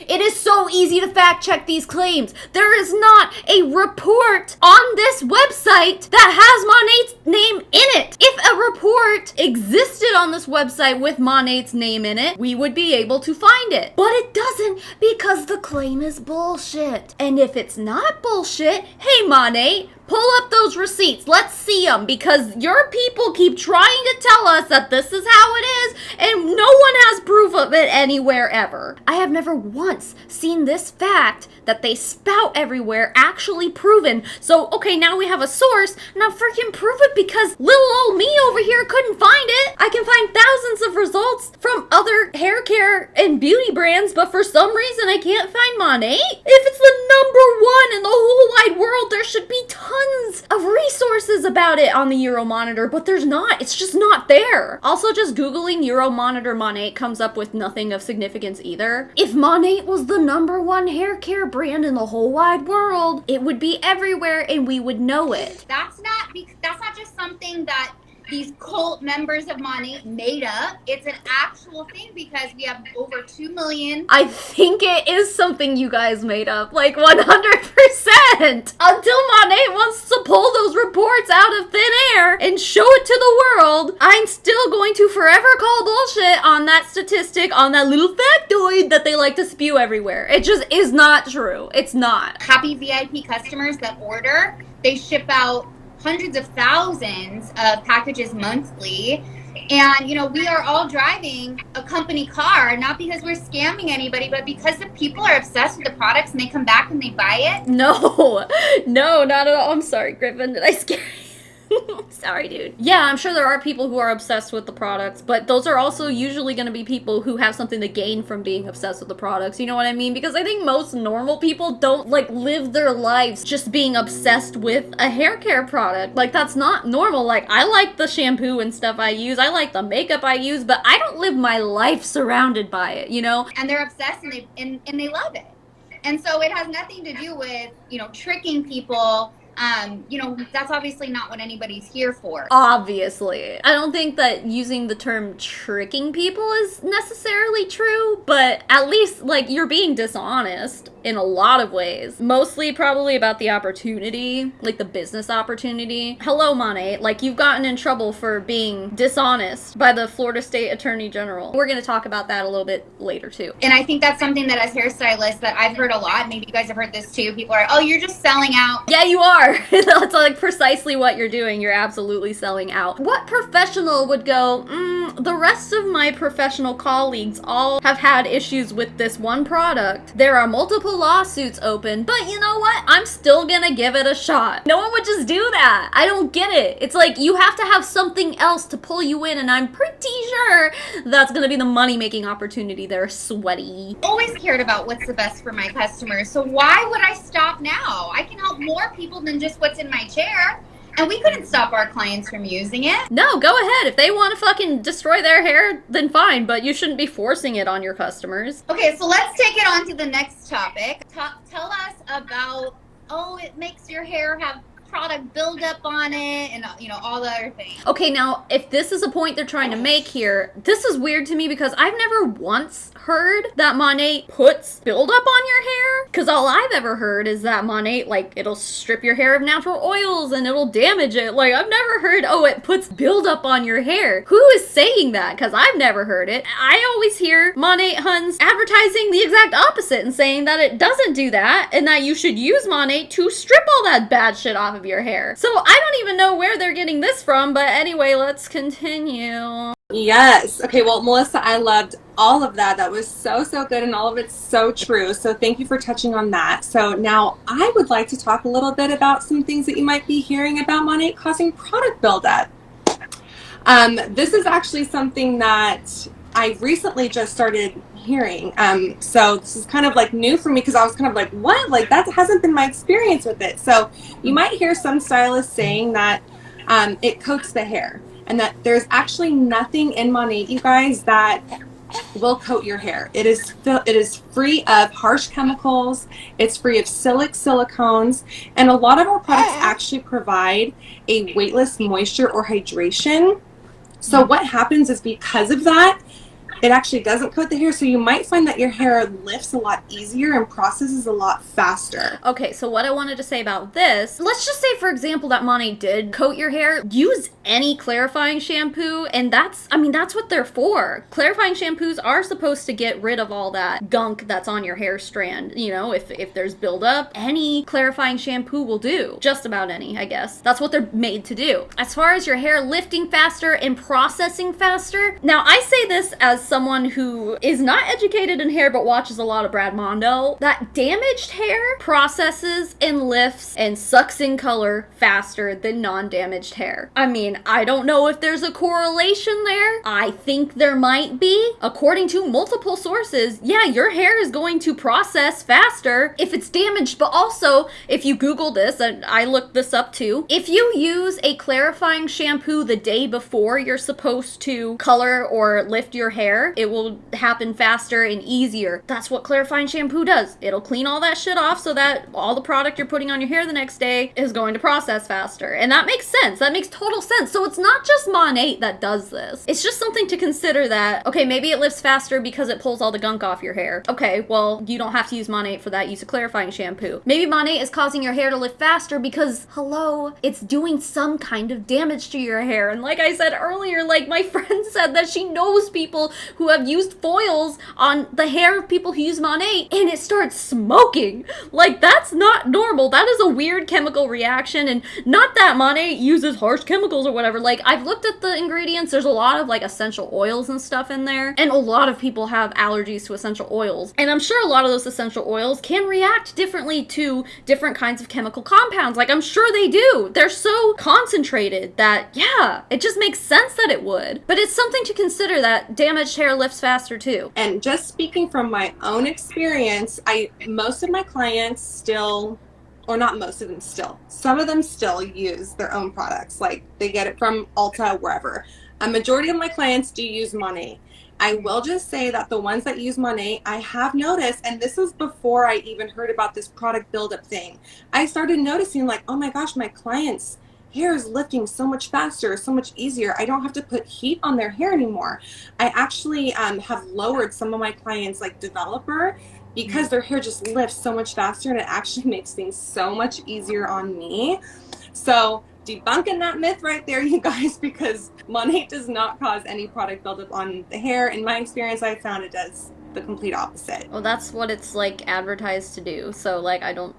It is so easy to fact check these claims. There is not a report on this website that has Monat's name in it. If a report existed on this website with Monat's name in it, we would be able to find it. But it doesn't because the claim is bullshit. And if it's not bullshit, hey Monat, pull up those receipts. Let's see them because your people keep trying to tell us that this is how it is and no one has proof of it anywhere ever. I have never once seen this fact that they spout everywhere actually proven. So, okay, now we have a source. Now freaking prove it because little old me over here couldn't find it. I can find thousands of results from other hair care and beauty brands, but for some reason I can't find Monat. If it's the #1 in the whole wide world, there should be tons of resources about it on the EuroMonitor, but there's not. It's just not there. Also, just Googling EuroMonitor Monat comes up with nothing of significance either. If Monat was the #1 hair care brand in the whole wide world, it would be everywhere and we would know it. That's not just something that these cult members of Monat made up. It's an actual thing because we have over 2 million. I think it is something you guys made up, like 100%. Until Monat wants to pull those reports out of thin air and show it to the world, I'm still going to forever call bullshit on that statistic, on that little factoid that they like to spew everywhere. It just is not true. It's not. Happy VIP customers that order, they ship out hundreds of thousands of packages monthly. And, you know, we are all driving a company car, not because we're scamming anybody, but because the people are obsessed with the products and they come back and they buy it. No, not at all. I'm sorry, Griffin. Did I scare you? Sorry, dude. Yeah, I'm sure there are people who are obsessed with the products, but those are also usually going to be people who have something to gain from being obsessed with the products. You know what I mean? Because I think most normal people don't, like, live their lives just being obsessed with a hair care product. Like, that's not normal. Like, I like the shampoo and stuff I use. I like the makeup I use, but I don't live my life surrounded by it, you know? And they're obsessed and they love it. And so it has nothing to do with, you know, tricking people. You know, that's obviously not what anybody's here for. Obviously. I don't think that using the term tricking people is necessarily true, but at least, like, you're being dishonest in a lot of ways. Mostly probably about the opportunity, like the business opportunity. Hello, Monat. Like, you've gotten in trouble for being dishonest by the Florida State Attorney General. We're going to talk about that a little bit later, too. And I think that's something that as hairstylists that I've heard a lot. Maybe you guys have heard this, too. People are, oh, you're just selling out. Yeah, you are. That's like precisely what you're doing. You're absolutely selling out. What professional would go, the rest of my professional colleagues all have had issues with this one product. There are multiple lawsuits open, but you know what? I'm still gonna give it a shot. No one would just do that. I don't get it. It's like you have to have something else to pull you in, and I'm pretty sure that's gonna be the money-making opportunity there, sweaty. Always cared about what's the best for my customers, so why would I stop now? I can help more people than just what's in my chair. And we couldn't stop our clients from using it. No, go ahead. If they want to fucking destroy their hair, then fine, but you shouldn't be forcing it on your customers. Okay, so let's take it on to the next topic. Tell us about, it makes your hair have product buildup on it and, you know, all the other things. Okay, now, if this is a point they're trying to make here, this is weird to me because I've never once heard that Monat puts buildup on your hair. Because all I've ever heard is that Monat, like, it'll strip your hair of natural oils and it'll damage it. Like, I've never heard, it puts buildup on your hair. Who is saying that? Because I've never heard it. I always hear Monat Huns advertising the exact opposite and saying that it doesn't do that and that you should use Monat to strip all that bad shit off of your hair. So I don't even know where they're getting this from, but anyway, let's continue. Yes. Okay, well, Melissa, I loved all of that. That was so good, and all of it's so true. So thank you for touching on that. So now I would like to talk a little bit about some things that you might be hearing about Monat causing product buildup. This is actually something that I recently just started hearing. So this is kind of like new for me because I was kind of like, what? Like, that hasn't been my experience with it. So you might hear some stylists saying that it coats the hair. and that there's actually nothing in Monat, you guys, that will coat your hair. It is free of harsh chemicals. It's free of silicones, and a lot of our products actually provide a weightless moisture or hydration. So what happens is, because of that, it actually doesn't coat the hair, so you might find that your hair lifts a lot easier and processes a lot faster. Okay, so what I wanted to say about this, let's just say, for example, that Monat did coat your hair. Use any clarifying shampoo, and that's what they're for. Clarifying shampoos are supposed to get rid of all that gunk that's on your hair strand. You know, if there's buildup, any clarifying shampoo will do. Just about any, I guess. That's what they're made to do. As far as your hair lifting faster and processing faster, now I say this as someone who is not educated in hair but watches a lot of Brad Mondo, that damaged hair processes and lifts and sucks in color faster than non-damaged hair. I mean, I don't know if there's a correlation there. I think there might be. According to multiple sources, yeah, your hair is going to process faster if it's damaged, but also, if you Google this, and I looked this up too, if you use a clarifying shampoo the day before you're supposed to color or lift your hair, it will happen faster and easier. That's what clarifying shampoo does. It'll clean all that shit off so that all the product you're putting on your hair the next day is going to process faster. And that makes sense. That makes total sense. So it's not just Monat that does this. It's just something to consider that, okay, maybe it lifts faster because it pulls all the gunk off your hair. Okay, well, you don't have to use Monat for that. Use a clarifying shampoo. Maybe Monat is causing your hair to lift faster because, hello, it's doing some kind of damage to your hair. And like I said earlier, like my friend said that she knows people who have used foils on the hair of people who use Monat and it starts smoking. Like, that's not normal. That is a weird chemical reaction, and not that Monat uses harsh chemicals or whatever. Like, I've looked at the ingredients. There's a lot of like essential oils and stuff in there, and a lot of people have allergies to essential oils, and I'm sure a lot of those essential oils can react differently to different kinds of chemical compounds. Like, I'm sure they do. They're so concentrated that, yeah, it just makes sense that it would. But it's something to consider that damaged hair lifts faster too. And just speaking from my own experience, most of my clients still, or not most of them still, some of them still use their own products. Like, they get it from Ulta, wherever. A majority of my clients do use Monat. I will just say that the ones that use Monat, I have noticed, and this was before I even heard about this product buildup thing, I started noticing, like, oh my gosh, my clients' hair is lifting so much faster, so much easier. I don't have to put heat on their hair anymore. I actually have lowered some of my clients' like developer because their hair just lifts so much faster, and it actually makes things so much easier on me. So debunking that myth right there, you guys, because Monat does not cause any product buildup on the hair. In my experience, I found it does the complete opposite. Well, that's what it's like advertised to do. So like, I don't,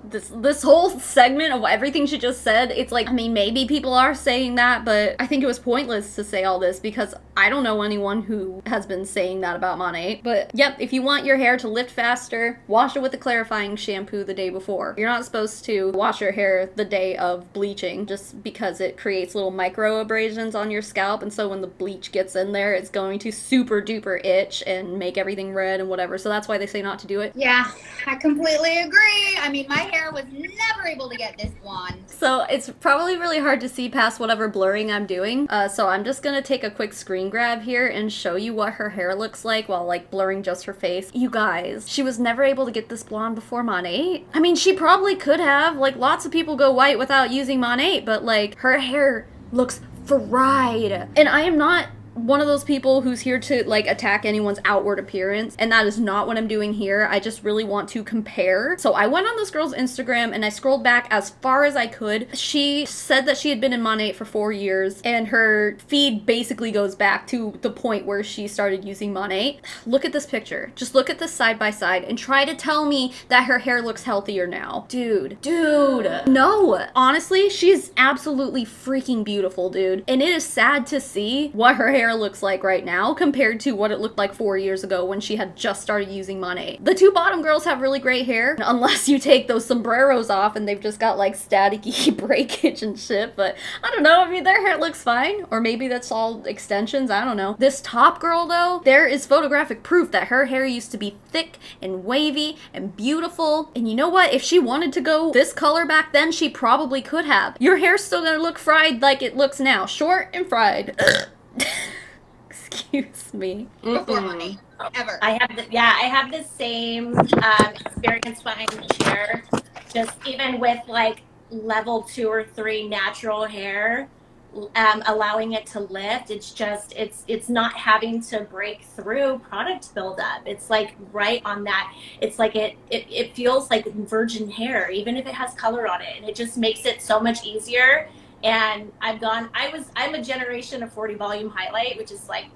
this whole segment of everything she just said, it's like, I mean, maybe people are saying that, but I think it was pointless to say all this because I don't know anyone who has been saying that about Monat. But yep, if you want your hair to lift faster, wash it with a clarifying shampoo the day before. You're not supposed to wash your hair the day of bleaching just because it creates little micro abrasions on your scalp, and so when the bleach gets in there, it's going to super duper itch and make everything red and whatever. So that's why they say not to do it. Yeah, I completely agree. I mean, my hair was never able to get this blonde. So it's probably really hard to see past whatever blurring I'm doing. So I'm just gonna take a quick screen grab here and show you what her hair looks like while like blurring just her face. You guys, she was never able to get this blonde before Monat. I mean, she probably could have. Like, lots of people go white without using Monat, but like, her hair looks fried. And I am not one of those people who's here to like attack anyone's outward appearance, and that is not what I'm doing here. I just really want to compare. So I went on this girl's Instagram and I scrolled back as far as I could. She said that she had been in Monat for 4 years, and her feed basically goes back to the point where she started using Monat. Look at this picture. Just look at this side by side and try to tell me that her hair looks healthier now. Dude. No. Honestly, she's absolutely freaking beautiful, dude. And it is sad to see what her hair hair looks like right now compared to what it looked like 4 years ago when she had just started using Monat. The two bottom girls have really great hair, unless you take those sombreros off and they've just got like staticky breakage and shit, but I don't know, I mean, their hair looks fine, or maybe that's all extensions, I don't know. This top girl though, there is photographic proof that her hair used to be thick and wavy and beautiful, and you know what, if she wanted to go this color back then, she probably could have. Your hair's still gonna look fried like it looks now, short and fried. Excuse me. Before money, ever. I have the same experience behind the chair. Just even with like level 2 or 3 natural hair, allowing it to lift, it's not having to break through product buildup. It's like right on that. It's like it feels like virgin hair, even if it has color on it, and it just makes it so much easier. And I'm a generation of 40 volume highlight, which is like,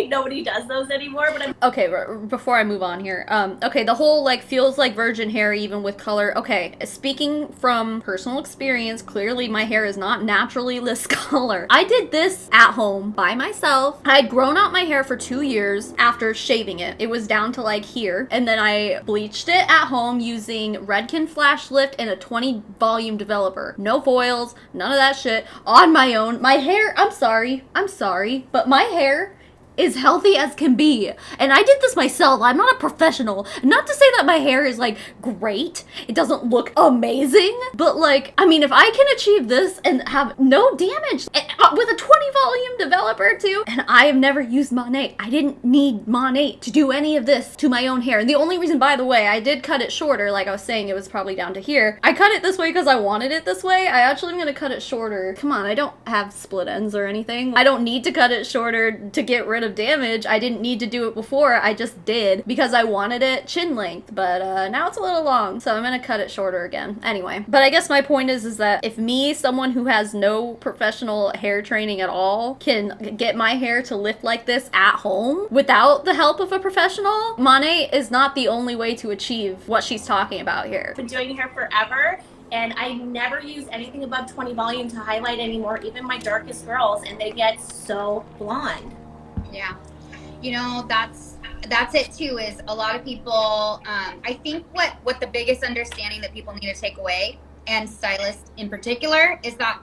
nobody does those anymore, but I'm... Okay, before I move on here, okay, the whole, like, feels like virgin hair even with color, okay, speaking from personal experience, clearly my hair is not naturally this color. I did this at home by myself. I had grown out my hair for 2 years after shaving it. It was down to, like, here, and then I bleached it at home using Redken Flash Lift and a 20 volume developer. No foils, none of that shit, on my own. My hair, I'm sorry, but my hair is healthy as can be, and I did this myself. I'm not a professional. Not to say that my hair is like great, it doesn't look amazing, but like, I mean, if I can achieve this and have no damage with a 20 volume developer too, and I have never used Monat. I didn't need Monat to do any of this to my own hair. And the only reason, by the way, I did cut it shorter, like I was saying, it was probably down to here. I cut it this way because I wanted it this way. I actually am gonna cut it shorter. Come on, I don't have split ends or anything. I don't need to cut it shorter to get rid of damage. I didn't need to do it before, I just did because I wanted it chin length, but now it's a little long, so I'm gonna cut it shorter again. Anyway, but I guess my point is that if me, someone who has no professional hair training at all, can get my hair to lift like this at home without the help of a professional, Monat is not the only way to achieve what she's talking about here. Been doing hair forever, and I never use anything above 20 volume to highlight anymore, even my darkest girls, and they get so blonde. Yeah, you know, that's it too, is a lot of people, I think what the biggest understanding that people need to take away, and stylists in particular, is that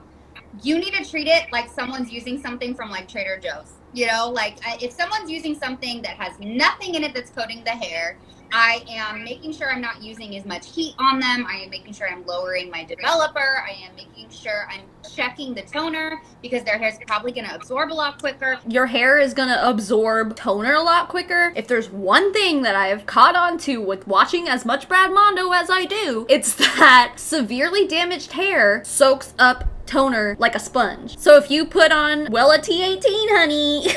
you need to treat it like someone's using something from like Trader Joe's. You know, like if someone's using something that has nothing in it that's coating the hair, I am making sure I'm not using as much heat on them. I am making sure I'm lowering my developer. I am making sure I'm checking the toner because their hair is probably going to absorb a lot quicker. Your hair is going to absorb toner a lot quicker. If there's one thing that I've caught on to with watching as much Brad Mondo as I do, it's that severely damaged hair soaks up toner like a sponge. So if you put on, well, a T18, honey,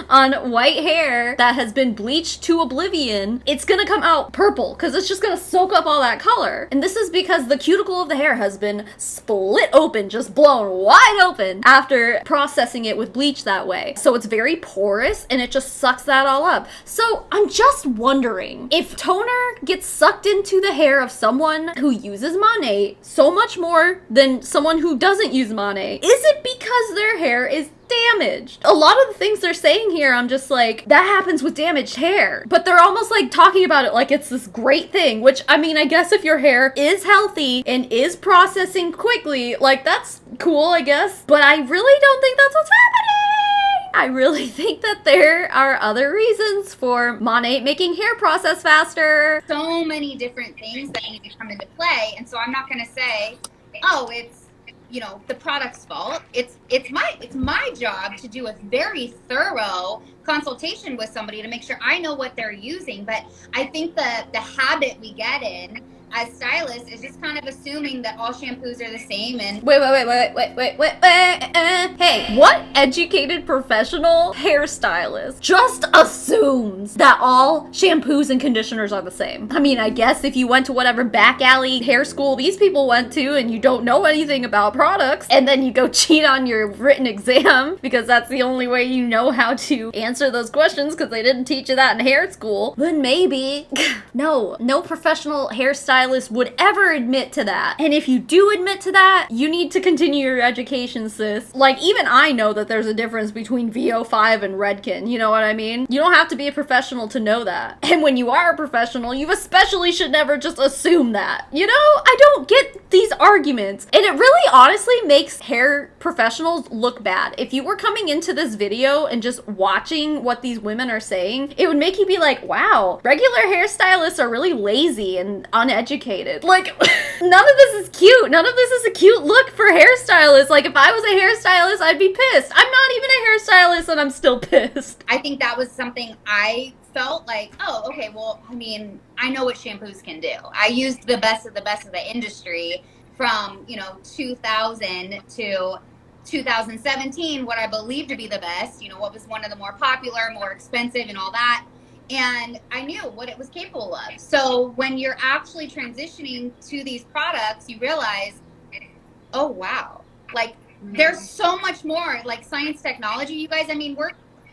on white hair that has been bleached to oblivion, it's gonna come out purple because it's just gonna soak up all that color. And this is because the cuticle of the hair has been split open, just blown wide open after processing it with bleach that way. So it's very porous and it just sucks that all up. So I'm just wondering if toner gets sucked into the hair of someone who uses Monat so much more than someone who doesn't use Monat, is it because their hair is damaged? A lot of the things they're saying here, I'm just like, that happens with damaged hair. But they're almost like talking about it like it's this great thing, which, I mean, I guess if your hair is healthy and is processing quickly, like, that's cool, I guess. But I really don't think that's what's happening. I really think that there are other reasons for Monat making hair process faster. So many different things that need to come into play. And so I'm not going to say, oh, it's, you know, the product's fault. It's my job to do a very thorough consultation with somebody to make sure I know what they're using. But I think the habit we get in as stylists is just kind of assuming that all shampoos are the same. And wait. Hey, what educated professional hairstylist just assumes that all shampoos and conditioners are the same? I mean, I guess if you went to whatever back alley hair school these people went to and you don't know anything about products, and then you go cheat on your written exam because that's the only way you know how to answer those questions because they didn't teach you that in hair school, then maybe. No professional hairstylist hairstylist would ever admit to that. And if you do admit to that, you need to continue your education, sis. Like, even I know that there's a difference between VO5 and Redken, you know what I mean? You don't have to be a professional to know that. And when you are a professional, you especially should never just assume that. You know? I don't get these arguments. And it really honestly makes hair professionals look bad. If you were coming into this video and just watching what these women are saying, it would make you be like, wow, regular hairstylists are really lazy and uneducated. Like, none of this is cute. None of this is a cute look for hairstylists. Like, if I was a hairstylist, I'd be pissed. I'm not even a hairstylist and I'm still pissed. I think that was something I felt like, oh, okay, well, I mean, I know what shampoos can do. I used the best of the industry from, 2000 to 2017, what I believed to be the best, what was one of the more popular, more expensive and all that. And I knew what it was capable of. So when you're actually transitioning to these products, you realize, oh, wow, like there's so much more, like science, technology, you guys. I mean,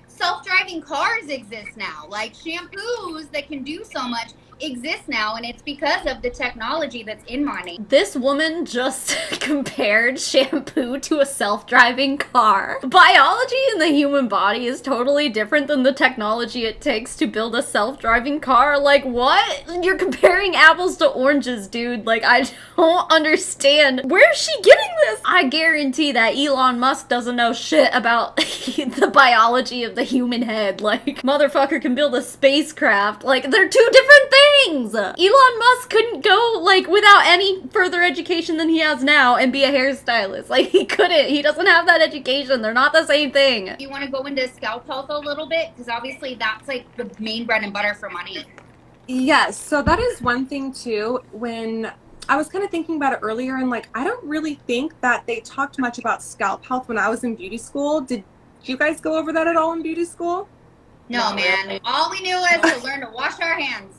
self-driving cars exist now, like shampoos that can do so much exist now, and it's because of the technology that's in Monat. This woman just compared shampoo to a self-driving car. Biology in the human body is totally different than the technology it takes to build a self-driving car. Like, what? You're comparing apples to oranges, dude. Like, I don't understand. Where's she getting this? I guarantee that Elon Musk doesn't know shit about the biology of the human head. Like, motherfucker can build a spacecraft. Like, they're two different things. Elon Musk couldn't go, like, without any further education than he has now and be a hairstylist. Like, he couldn't. He doesn't have that education. They're not the same thing. You want to go into scalp health a little bit? Because obviously that's, like, the main bread and butter for Monat. Yes, so that is one thing, too. When I was kind of thinking about it earlier, and, like, I don't really think that they talked much about scalp health when I was in beauty school. Did you guys go over that at all in beauty school? No, man. All we knew was to learn to wash our hands.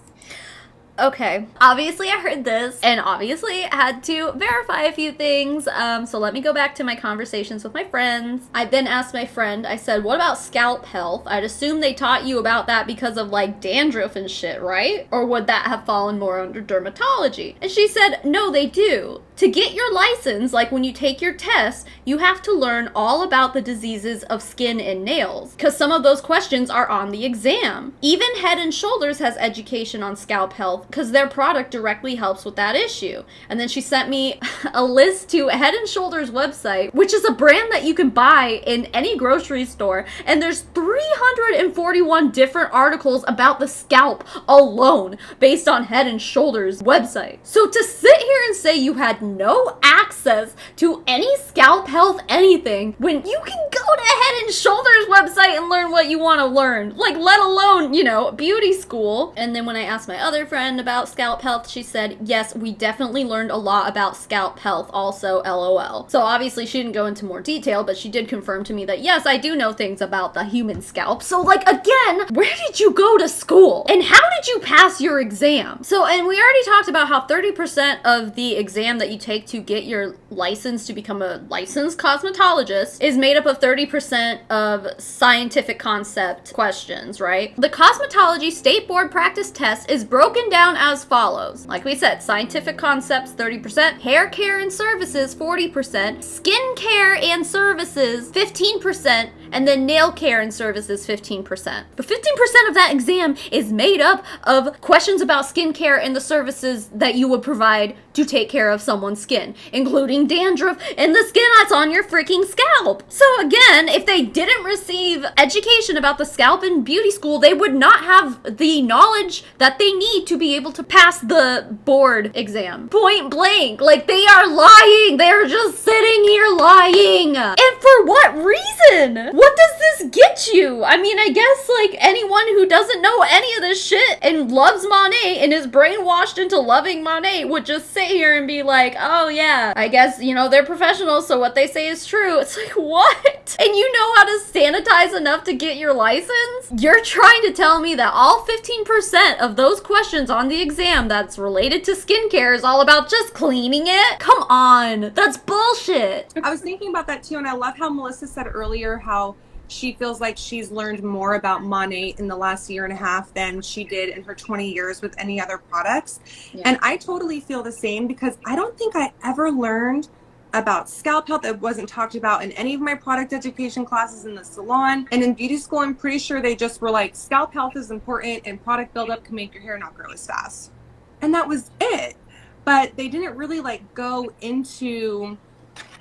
Okay, obviously I heard this and obviously had to verify a few things, so let me go back to my conversations with my friends. I then asked my friend, I said, what about scalp health? I'd assume they taught you about that because of like dandruff and shit, right? Or would that have fallen more under dermatology? And she said, no, they do. To get your license, like when you take your test, you have to learn all about the diseases of skin and nails, because some of those questions are on the exam. Even Head & Shoulders has education on scalp health because their product directly helps with that issue. And then she sent me a list to Head & Shoulders website, which is a brand that you can buy in any grocery store, and there's 341 different articles about the scalp alone based on Head & Shoulders website. So to sit here and say you had no access to any scalp health anything when you can go to Head & Shoulders website and learn what you want to learn, like let alone, beauty school. And then when I asked my other friend about scalp health, she said, yes, we definitely learned a lot about scalp health also, LOL. So obviously she didn't go into more detail, but she did confirm to me that yes, I do know things about the human scalp. So like, again, where did you go to school? And how did you pass your exam? So, and we already talked about how 30% of the exam that you take to get your license to become a licensed cosmetologist is made up of 30% of scientific concept questions, right? The cosmetology state board practice test is broken down as follows. Like we said, scientific concepts 30%, hair care and services 40%, skin care and services 15%, and then nail care and services 15%. But 15% of that exam is made up of questions about skincare and the services that you would provide to take care of someone's skin, including dandruff and the skin that's on your freaking scalp. So again, if they didn't receive education about the scalp in beauty school, they would not have the knowledge that they need to be able to pass the board exam. Point blank. Like, they are lying. They're just sitting here lying. And for what reason? What does this get you? I mean, I guess like anyone who doesn't know any of this shit and loves Monat and is brainwashed into loving Monat would just sit here and be like, oh yeah, I guess, they're professionals, so what they say is true. It's like, what? And you know how to sanitize enough to get your license? You're trying to tell me that all 15% of those questions on the exam that's related to skincare is all about just cleaning it? Come on, that's bullshit. I was thinking about that too, and I love how Melissa said earlier how she feels like she's learned more about Monat in the last year and a half than she did in her 20 years with any other products. Yeah. And I totally feel the same, because I don't think I ever learned about scalp health. It wasn't talked about in any of my product education classes in the salon. And in beauty school, I'm pretty sure they just were like, scalp health is important and product buildup can make your hair not grow as fast. And that was it. But they didn't really like go into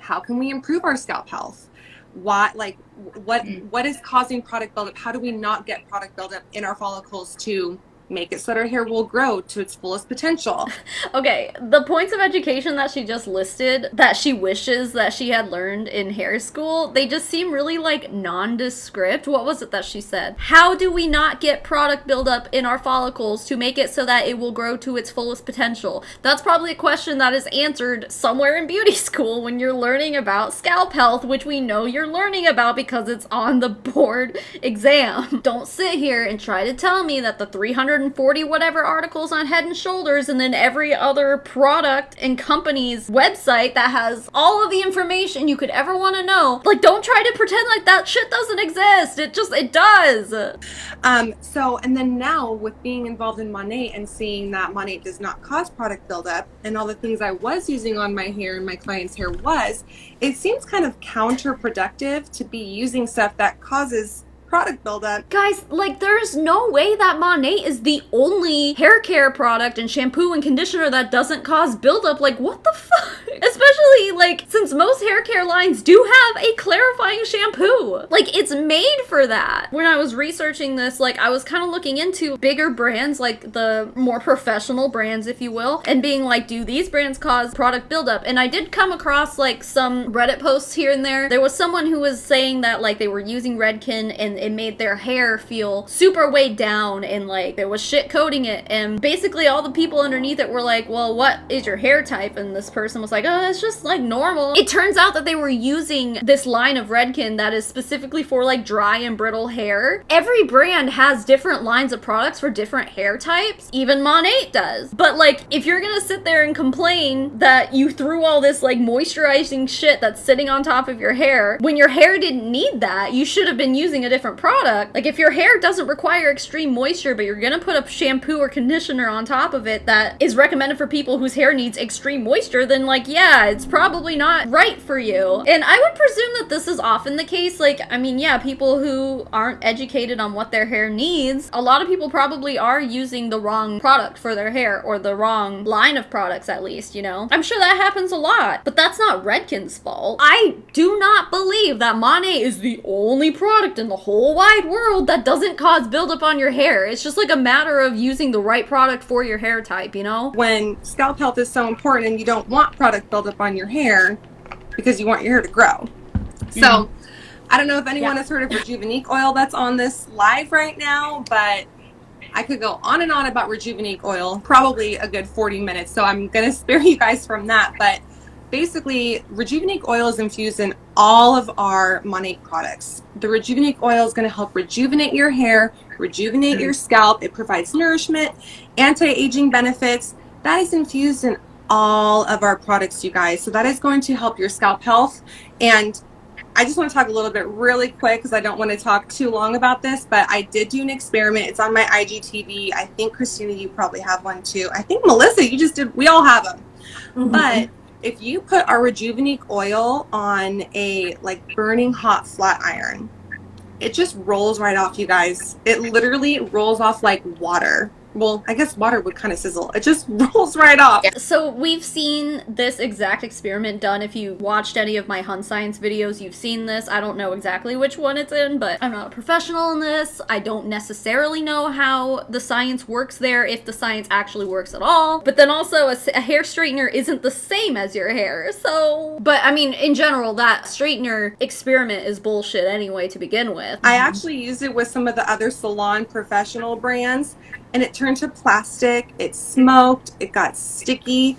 how can we improve our scalp health? What is causing product buildup? How do we not get product buildup in our follicles to make it so that our hair will grow to its fullest potential? Okay, the points of education that she just listed that she wishes that she had learned in hair school, they just seem really like nondescript. What was it that she said? How do we not get product buildup in our follicles to make it so that it will grow to its fullest potential? That's probably a question that is answered somewhere in beauty school when you're learning about scalp health, which we know you're learning about because it's on the board exam. Don't sit here and try to tell me that the 340 whatever articles on Head and Shoulders and then every other product and company's website that has all of the information you could ever want to know. Like, don't try to pretend like that shit doesn't exist. It does. And then now with being involved in Monat and seeing that Monat does not cause product buildup, and all the things I was using on my hair and my client's hair it seems kind of counterproductive to be using stuff that causes product buildup. Guys, like, there's no way that Monat is the only hair care product and shampoo and conditioner that doesn't cause buildup. Like, what the fuck? Especially, like, since most hair care lines do have a clarifying shampoo. Like, it's made for that. When I was researching this, like, I was kind of looking into bigger brands, like the more professional brands, if you will, and being like, do these brands cause product buildup? And I did come across, like, some Reddit posts here and there. There was someone who was saying that, like, they were using Redken and it made their hair feel super weighed down and like there was shit coating it, and basically all the people underneath it were like, well, what is your hair type? And this person was like, oh, it's just like normal. It turns out that they were using this line of Redken that is specifically for like dry and brittle hair. Every brand has different lines of products for different hair types. Even Monat does. But like, if you're gonna sit there and complain that you threw all this like moisturizing shit that's sitting on top of your hair when your hair didn't need that, you should have been using a different product. Like, if your hair doesn't require extreme moisture, but you're gonna put a shampoo or conditioner on top of it that is recommended for people whose hair needs extreme moisture, then like, yeah, it's probably not right for you. And I would presume that this is often the case. Like, I mean, yeah, people who aren't educated on what their hair needs, a lot of people probably are using the wrong product for their hair, or the wrong line of products at least, you know? I'm sure that happens a lot, but that's not Redken's fault. I do not believe that Monat is the only product in the whole wide world that doesn't cause buildup on your hair. It's just like a matter of using the right product for your hair type, you know? When scalp health is so important and you don't want product buildup on your hair because you want your hair to grow. So I don't know if anyone has heard of Rejuvenate oil that's on this live right now, but I could go on and on about Rejuvenate oil, probably a good 40 minutes. So I'm going to spare you guys from that. But basically, Rejuvenate oil is infused in all of our Monat products. The Rejuvenate oil is going to help rejuvenate your hair, rejuvenate your scalp. It provides nourishment, anti-aging benefits. That is infused in all of our products, you guys. So that is going to help your scalp health. And I just want to talk a little bit really quick because I don't want to talk too long about this, but I did do an experiment. It's on my IGTV. I think, Christina, you probably have one too. I think, Melissa, you just did. We all have them. But if you put our Rejuvenate oil on a like burning hot flat iron, it just rolls right off, you guys. It literally rolls off like water. Well, I guess water would kind of sizzle. It just rolls right off. So we've seen this exact experiment done. If you watched any of my Hun Science videos, you've seen this. I don't know exactly which one it's in, but I'm not a professional in this. I don't necessarily know how the science works there, if the science actually works at all. But then also a hair straightener isn't the same as your hair. So, but I mean, in general, that straightener experiment is bullshit anyway to begin with. I actually used it with some of the other salon professional brands, and it turned to plastic, it smoked, it got sticky.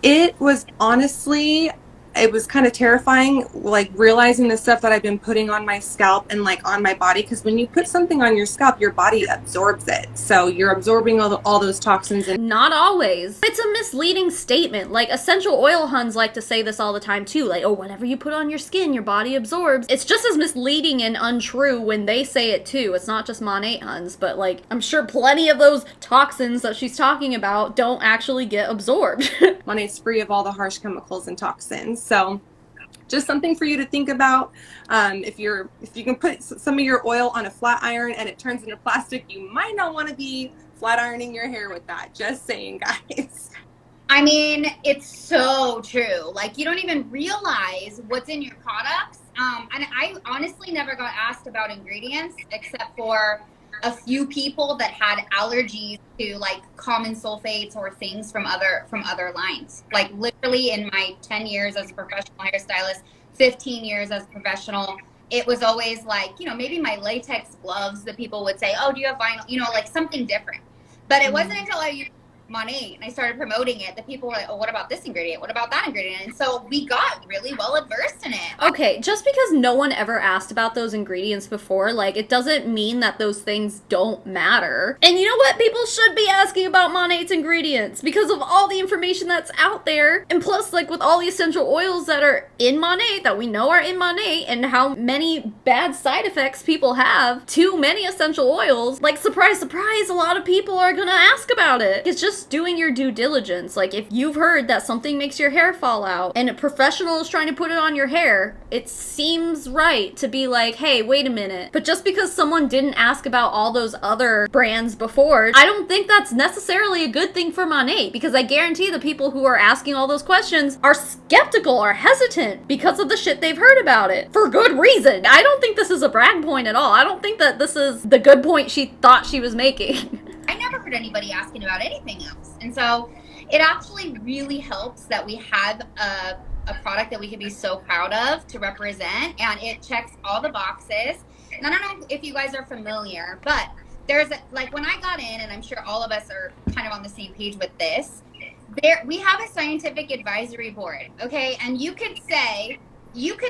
It was honestly it was kind of terrifying, like realizing the stuff that I've been putting on my scalp and like on my body. Because when you put something on your scalp, your body absorbs it. So you're absorbing all those toxins. And not always. It's a misleading statement. Like, essential oil huns like to say this all the time too. Like, oh, whatever you put on your skin, your body absorbs. It's just as misleading and untrue when they say it too. It's not just Monat huns, but like, I'm sure plenty of those toxins that she's talking about don't actually get absorbed. Monat's free of all the harsh chemicals and toxins. So just something for you to think about. If you can put some of your oil on a flat iron and it turns into plastic, you might not want to be flat ironing your hair with that. Just saying, guys. I mean, it's so true. Like, you don't even realize what's in your products. And I honestly never got asked about ingredients except for a few people that had allergies to like common sulfates or things from other lines. Like, literally in my 10 years as a professional hairstylist, 15 years as a professional, it was always like, you know, maybe my latex gloves that people would say, oh, do you have vinyl? You know, like something different. But it wasn't until I used Monat and I started promoting it that people were like, oh, what about this ingredient? What about that ingredient? And so we got really well versed in it. Okay, just because no one ever asked about those ingredients before, like, it doesn't mean that those things don't matter. And you know what? People should be asking about Monat's ingredients because of all the information that's out there. And plus, like, with all the essential oils that are in Monat, that we know are in Monat, and how many bad side effects people have, too many essential oils, like, surprise, surprise, a lot of people are gonna ask about it. It's just doing your due diligence. Like, if you've heard that something makes your hair fall out and a professional is trying to put it on your hair, it seems right to be like, hey, wait a minute. But just because someone didn't ask about all those other brands before, I don't think that's necessarily a good thing for Monat, because I guarantee the people who are asking all those questions are skeptical or hesitant because of the shit they've heard about it. For good reason. I don't think this is a brag point at all. I don't think that this is the good point she thought she was making. I never heard anybody asking about anything else. And so it actually really helps that we have a product that we can be so proud of to represent, and it checks all the boxes. And I don't know if you guys are familiar, but like when I got in, and I'm sure all of us are kind of on the same page with this, we have a scientific advisory board, okay? And you could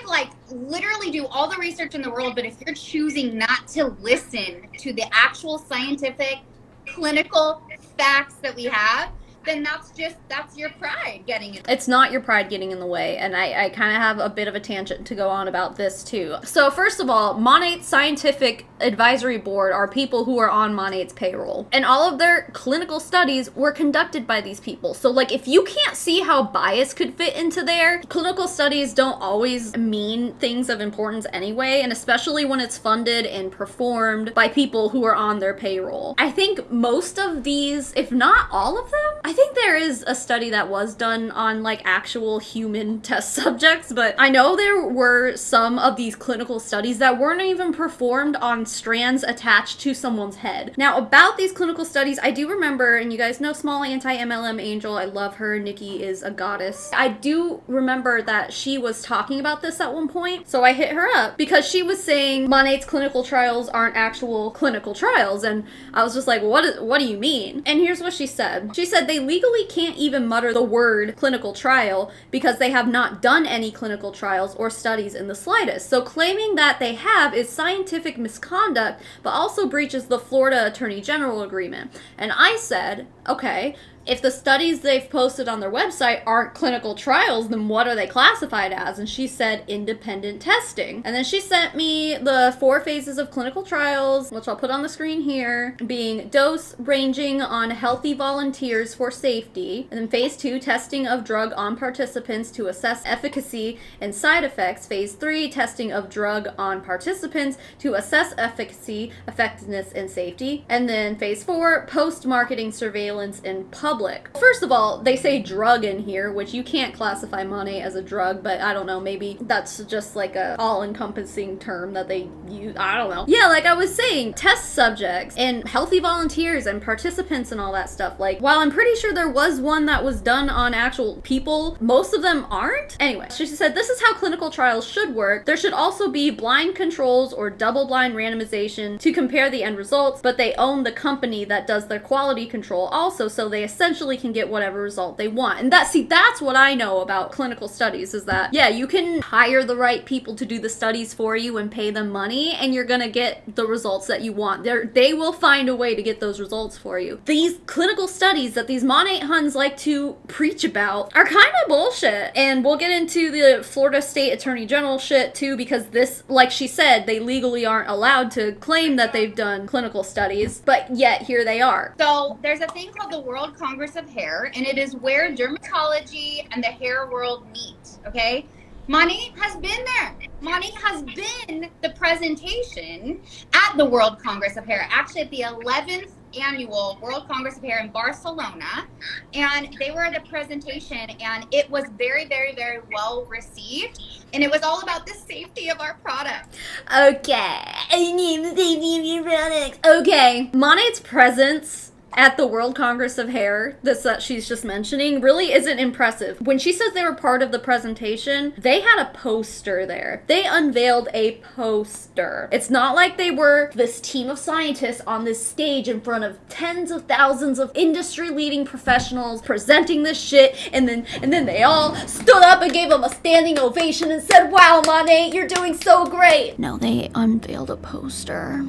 like literally do all the research in the world, but if you're choosing not to listen to the actual scientific clinical facts that we have, then that's your pride getting in. It's not your pride getting in the way, and I kind of have a bit of a tangent to go on about this too. So first of all, Monat's scientific advisory board are people who are on Monat's payroll, and all of their clinical studies were conducted by these people. So like, if you can't see how bias could fit into there, clinical studies don't always mean things of importance anyway, and especially when it's funded and performed by people who are on their payroll. I think most of these, if not all of them, I think there is a study that was done on like actual human test subjects, but I know there were some of these clinical studies that weren't even performed on strands attached to someone's head. Now, about these clinical studies, I do remember, and you guys know small anti-mlm Angel, I love her, Nikki is a goddess. I do remember that she was talking about this at one point, so I hit her up because she was saying Monat's clinical trials aren't actual clinical trials, and I was just like, what do you mean? And here's what she said. She said they legally can't even mutter the word clinical trial because they have not done any clinical trials or studies in the slightest. So claiming that they have is scientific misconduct, but also breaches the Florida Attorney General agreement. And I said, okay, if the studies they've posted on their website aren't clinical trials, then what are they classified as? And she said independent testing. And then she sent me the 4 phases of clinical trials, which I'll put on the screen here, being dose ranging on healthy volunteers for safety. And then phase 2, testing of drug on participants to assess efficacy and side effects. Phase 3, testing of drug on participants to assess efficacy, effectiveness, and safety. And then phase 4, post-marketing surveillance in public. First of all, they say drug in here, which you can't classify Monat as a drug, but I don't know, maybe that's just like a all-encompassing term that they use. I don't know. Yeah, like I was saying, test subjects and healthy volunteers and participants and all that stuff. Like, while I'm pretty sure there was one that was done on actual people, most of them aren't. Anyway, she said this is how clinical trials should work. There should also be blind controls or double-blind randomization to compare the end results, but they own the company that does their quality control also, so they essentially can get whatever result they want. And that's what I know about clinical studies, is that, yeah, you can hire the right people to do the studies for you and pay them money, and you're gonna get the results that you want. They will find a way to get those results for you. These clinical studies that these Monat Huns like to preach about are kind of bullshit. And we'll get into the Florida State Attorney General shit too, because this, like she said, they legally aren't allowed to claim that they've done clinical studies, but yet here they are. So there's a thing called the World Congress of Hair, and it is where dermatology and the hair world meet, okay? Monat has been there. Monat has been the presentation at the World Congress of Hair, actually at the 11th annual World Congress of Hair in Barcelona, and they were at a presentation, and it was very, very, very well received, and it was all about the safety of our product. Okay, I need the safety of your products. Okay, Monat's presence at the World Congress of Hair, that she's just mentioning, really isn't impressive. When she says they were part of the presentation, they had a poster there. They unveiled a poster. It's not like they were this team of scientists on this stage in front of tens of thousands of industry-leading professionals presenting this shit, and then they all stood up and gave them a standing ovation and said, "Wow, Monat, you're doing so great." No, they unveiled a poster.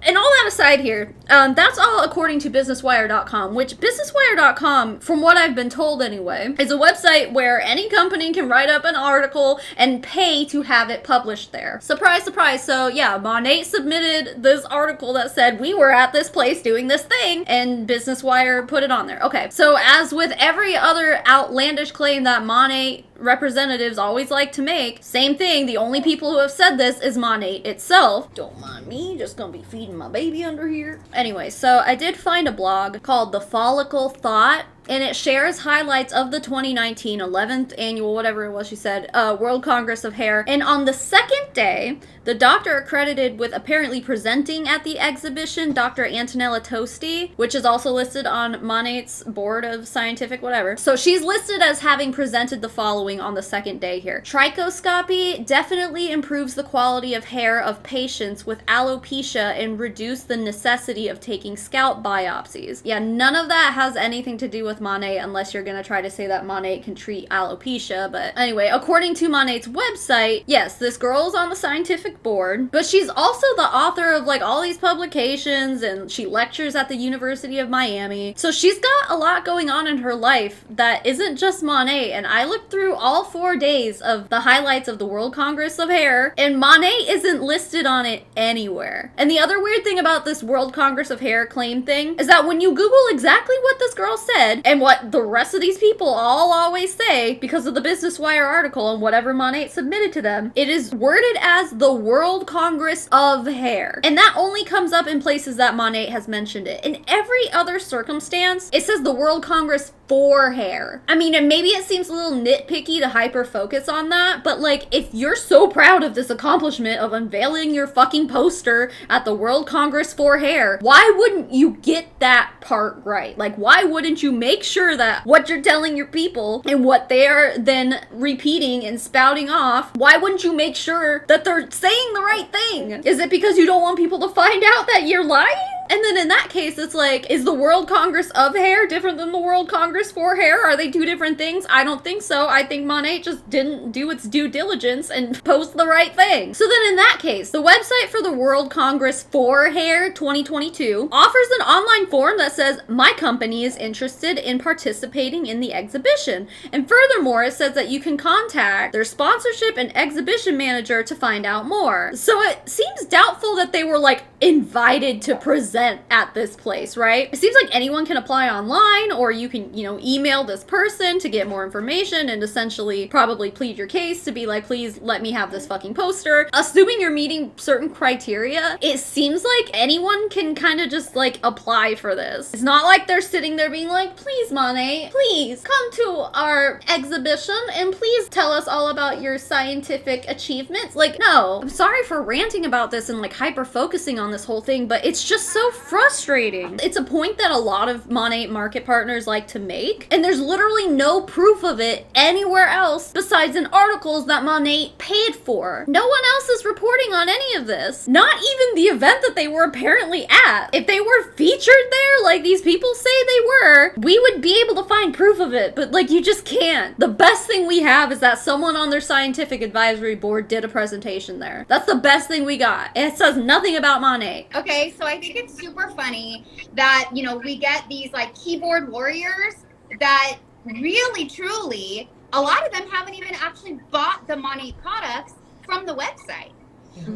And all that aside here, that's all according to BusinessWire.com, which BusinessWire.com, from what I've been told anyway, is a website where any company can write up an article and pay to have it published there. Surprise, surprise. So yeah, Monat submitted this article that said we were at this place doing this thing, and BusinessWire put it on there. Okay, so as with every other outlandish claim that Monat representatives always like to make, same thing, the only people who have said this is Monat itself. Don't mind me, just gonna be feeding my baby under here. Anyway, so I did find a blog called The Follicle Thought, and it shares highlights of the 2019 11th annual, whatever it was she said, World Congress of Hair. And on the second day, the doctor accredited with apparently presenting at the exhibition, Dr. Antonella Tosti, which is also listed on Monat's board of scientific whatever. So she's listed as having presented the following on the second day here. Trichoscopy definitely improves the quality of hair of patients with alopecia and reduce the necessity of taking scalp biopsies. Yeah, none of that has anything to do with Monat, unless you're gonna try to say that Monat can treat alopecia. But anyway, according to Monat's website, yes, this girl's on the scientific board, but she's also the author of like all these publications, and she lectures at the University of Miami. So she's got a lot going on in her life that isn't just Monat. And I looked through all 4 days of the highlights of the World Congress of Hair, and Monat isn't listed on it anywhere. And the other weird thing about this World Congress of Hair claim thing is that when you Google exactly what this girl said, and what the rest of these people all always say, because of the Business Wire article and whatever Monat submitted to them, it is worded as the World Congress of Hair. And that only comes up in places that Monat has mentioned it. In every other circumstance, it says the World Congress for Hair. I mean, and maybe it seems a little nitpicky to hyper focus on that, but like, if you're so proud of this accomplishment of unveiling your fucking poster at the World Congress for Hair, why wouldn't you get that part right? Like, why wouldn't you make sure that what you're telling your people and what they are then repeating and spouting off, why wouldn't you make sure that they're saying the right thing? Is it because you don't want people to find out that you're lying? And then in that case, it's like, is the World Congress of Hair different than the World Congress for Hair? Are they two different things? I don't think so. I think Monat just didn't do its due diligence and post the right thing. So then in that case, the website for the World Congress for Hair 2022 offers an online form that says, my company is interested in participating in the exhibition. And furthermore, it says that you can contact their sponsorship and exhibition manager to find out more. So it seems doubtful that they were like invited to present at this place, right? It seems like anyone can apply online, or you can, email this person to get more information and essentially probably plead your case to be like, please let me have this fucking poster. Assuming you're meeting certain criteria, it seems like anyone can kind of just like apply for this. It's not like they're sitting there being like, please Monat, please come to our exhibition and please tell us all about your scientific achievements. Like, no. I'm sorry for ranting about this and like hyper focusing on this whole thing, but it's just so so frustrating. It's a point that a lot of Monat market partners like to make, and there's literally no proof of it anywhere else besides in articles that Monat paid for. No one else is reporting on any of this. Not even the event that they were apparently at. If they were featured there like these people say they were, we would be able to find proof of it, but like you just can't. The best thing we have is that someone on their scientific advisory board did a presentation there. That's the best thing we got. It says nothing about Monat. Okay, so I think it's super funny that, you know, we get these like keyboard warriors that really, truly, a lot of them haven't even actually bought the Monat products from the website.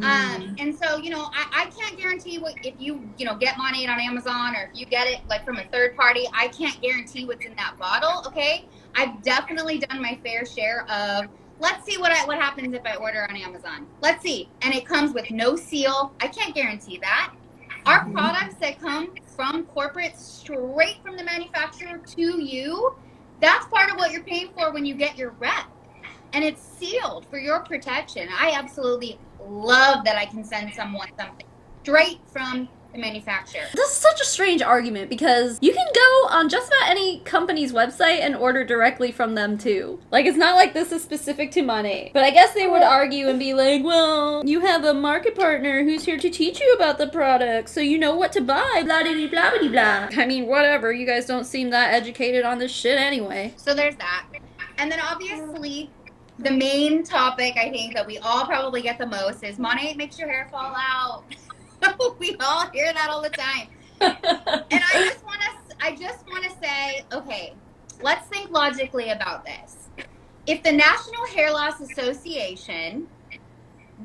And so, you know, I can't guarantee what, if you know, get Monat on Amazon or if you get it like from a third party, I can't guarantee what's in that bottle, okay? I've definitely done my fair share of, let's see what happens if I order on Amazon. Let's see. And it comes with no seal. I can't guarantee that. Our products that come from corporate straight from the manufacturer to you, that's part of what you're paying for when you get your rep. And it's sealed for your protection. I absolutely love that I can send someone something straight from the manufacturer. This is such a strange argument because you can go on just about any company's website and order directly from them too. Like, it's not like this is specific to Monat. But I guess they would argue and be like, well, you have a market partner who's here to teach you about the product, so you know what to buy, blah blah blah blah blah. I mean, whatever. You guys don't seem that educated on this shit anyway. So there's that. And then obviously, the main topic I think that we all probably get the most is Monat makes your hair fall out. We all hear that all the time. And I just want to say, okay, let's think logically about this. If the National Hair Loss Association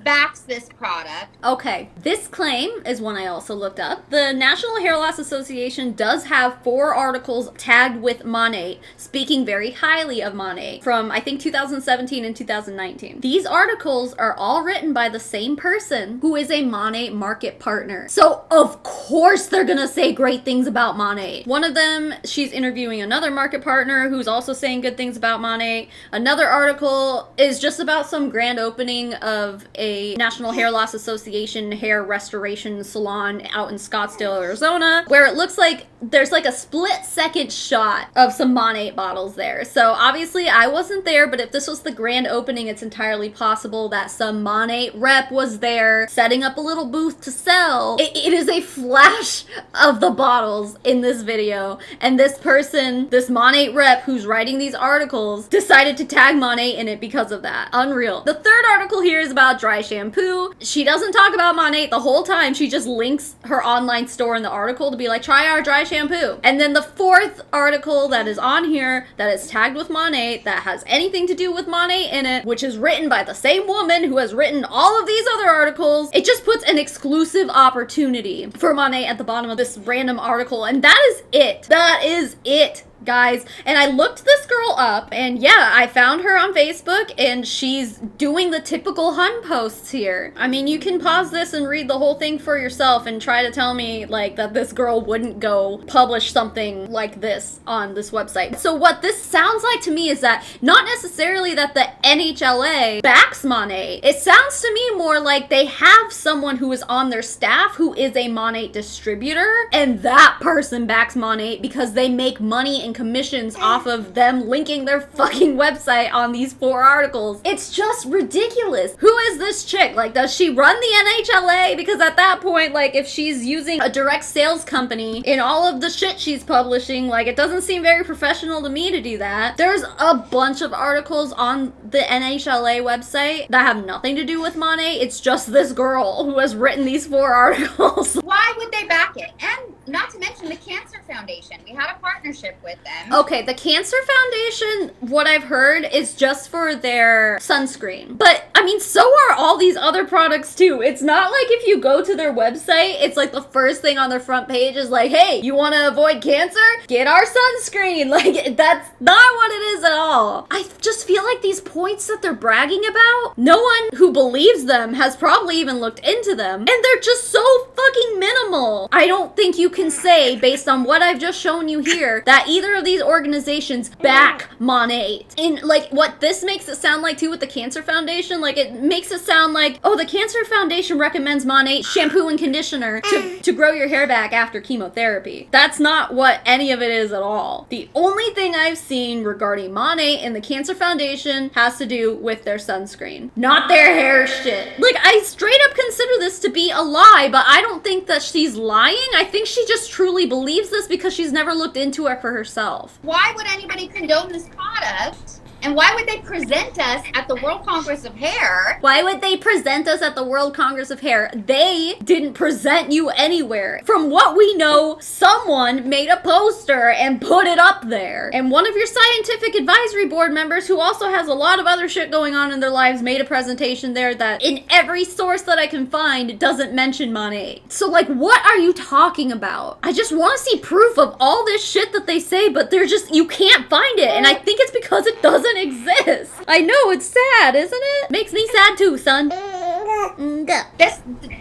backs this product. Okay, this claim is one I also looked up. The National Hair Loss Association does have 4 articles tagged with Monat, speaking very highly of Monat from, I think, 2017 and 2019. These articles are all written by the same person who is a Monat market partner. So, of course, they're gonna say great things about Monat. One of them, she's interviewing another market partner who's also saying good things about Monat. Another article is just about some grand opening of a National Hair Loss Association hair restoration salon out in Scottsdale, Arizona, where it looks like there's like a split-second shot of some Monat bottles there. So obviously I wasn't there, but if this was the grand opening, it's entirely possible that some Monat rep was there setting up a little booth to sell. It is a flash of the bottles in this video, and this person, this Monat rep who's writing these articles, decided to tag Monat in it because of that. Unreal. The third article here is about dry shampoo. She doesn't talk about Monat the whole time. She just links her online store in the article to be like, try our dry shampoo. And then the fourth article that is on here that is tagged with Monat that has anything to do with Monat in it, which is written by the same woman who has written all of these other articles, it just puts an exclusive opportunity for Monat at the bottom of this random article, and that is it. That is it, guys. And I looked this girl up, and yeah, I found her on Facebook, and she's doing the typical Hun posts here. I mean, you can pause this and read the whole thing for yourself and try to tell me, like, that this girl wouldn't go publish something like this on this website. So what this sounds like to me is that not necessarily that the NHLA backs Monat. It sounds to me more like they have someone who is on their staff who is a Monat distributor, and that person backs Monat because they make money and commissions off of them linking their fucking website on these 4 articles. It's just ridiculous. Who is this chick? Like, does she run the NHLA? Because at that point, like, if she's using a direct sales company in all of the shit she's publishing, like, it doesn't seem very professional to me to do that. There's a bunch of articles on the NHLA website that have nothing to do with Monat. It's just this girl who has written these 4 articles. Why would they back it? And not to mention the Cancer Foundation. We had a partnership with them. Okay, the Cancer Foundation, what I've heard, is just for their sunscreen. But, I mean, so are all these other products too. It's not like if you go to their website, it's like the first thing on their front page is like, hey, you want to avoid cancer? Get our sunscreen. Like, that's not what it is at all. I just feel like these points that they're bragging about, no one who believes them has probably even looked into them. And they're just so fucking fucking minimal. I don't think you can say, based on what I've just shown you here, that either of these organizations back Monat. In, like, what this makes it sound like, too, with the Cancer Foundation, like, it makes it sound like, oh, the Cancer Foundation recommends Monat shampoo and conditioner to grow your hair back after chemotherapy. That's not what any of it is at all. The only thing I've seen regarding Monat and the Cancer Foundation has to do with their sunscreen, not their hair shit. Like, I straight up consider this to be a lie, but I don't think that she's lying. I think she just truly believes this because she's never looked into it for herself. Why would anybody condone this product? And why would they present us at the World Congress of Hair? Why would they present us at the World Congress of Hair? They didn't present you anywhere. From what we know, someone made a poster and put it up there. And one of your scientific advisory board members, who also has a lot of other shit going on in their lives, made a presentation there that in every source that I can find doesn't mention Monat. So, like, what are you talking about? I just want to see proof of all this shit that they say, but they're just, you can't find it. And I think it's because it doesn't exist. I know, it's sad, isn't it? Makes me sad too, son.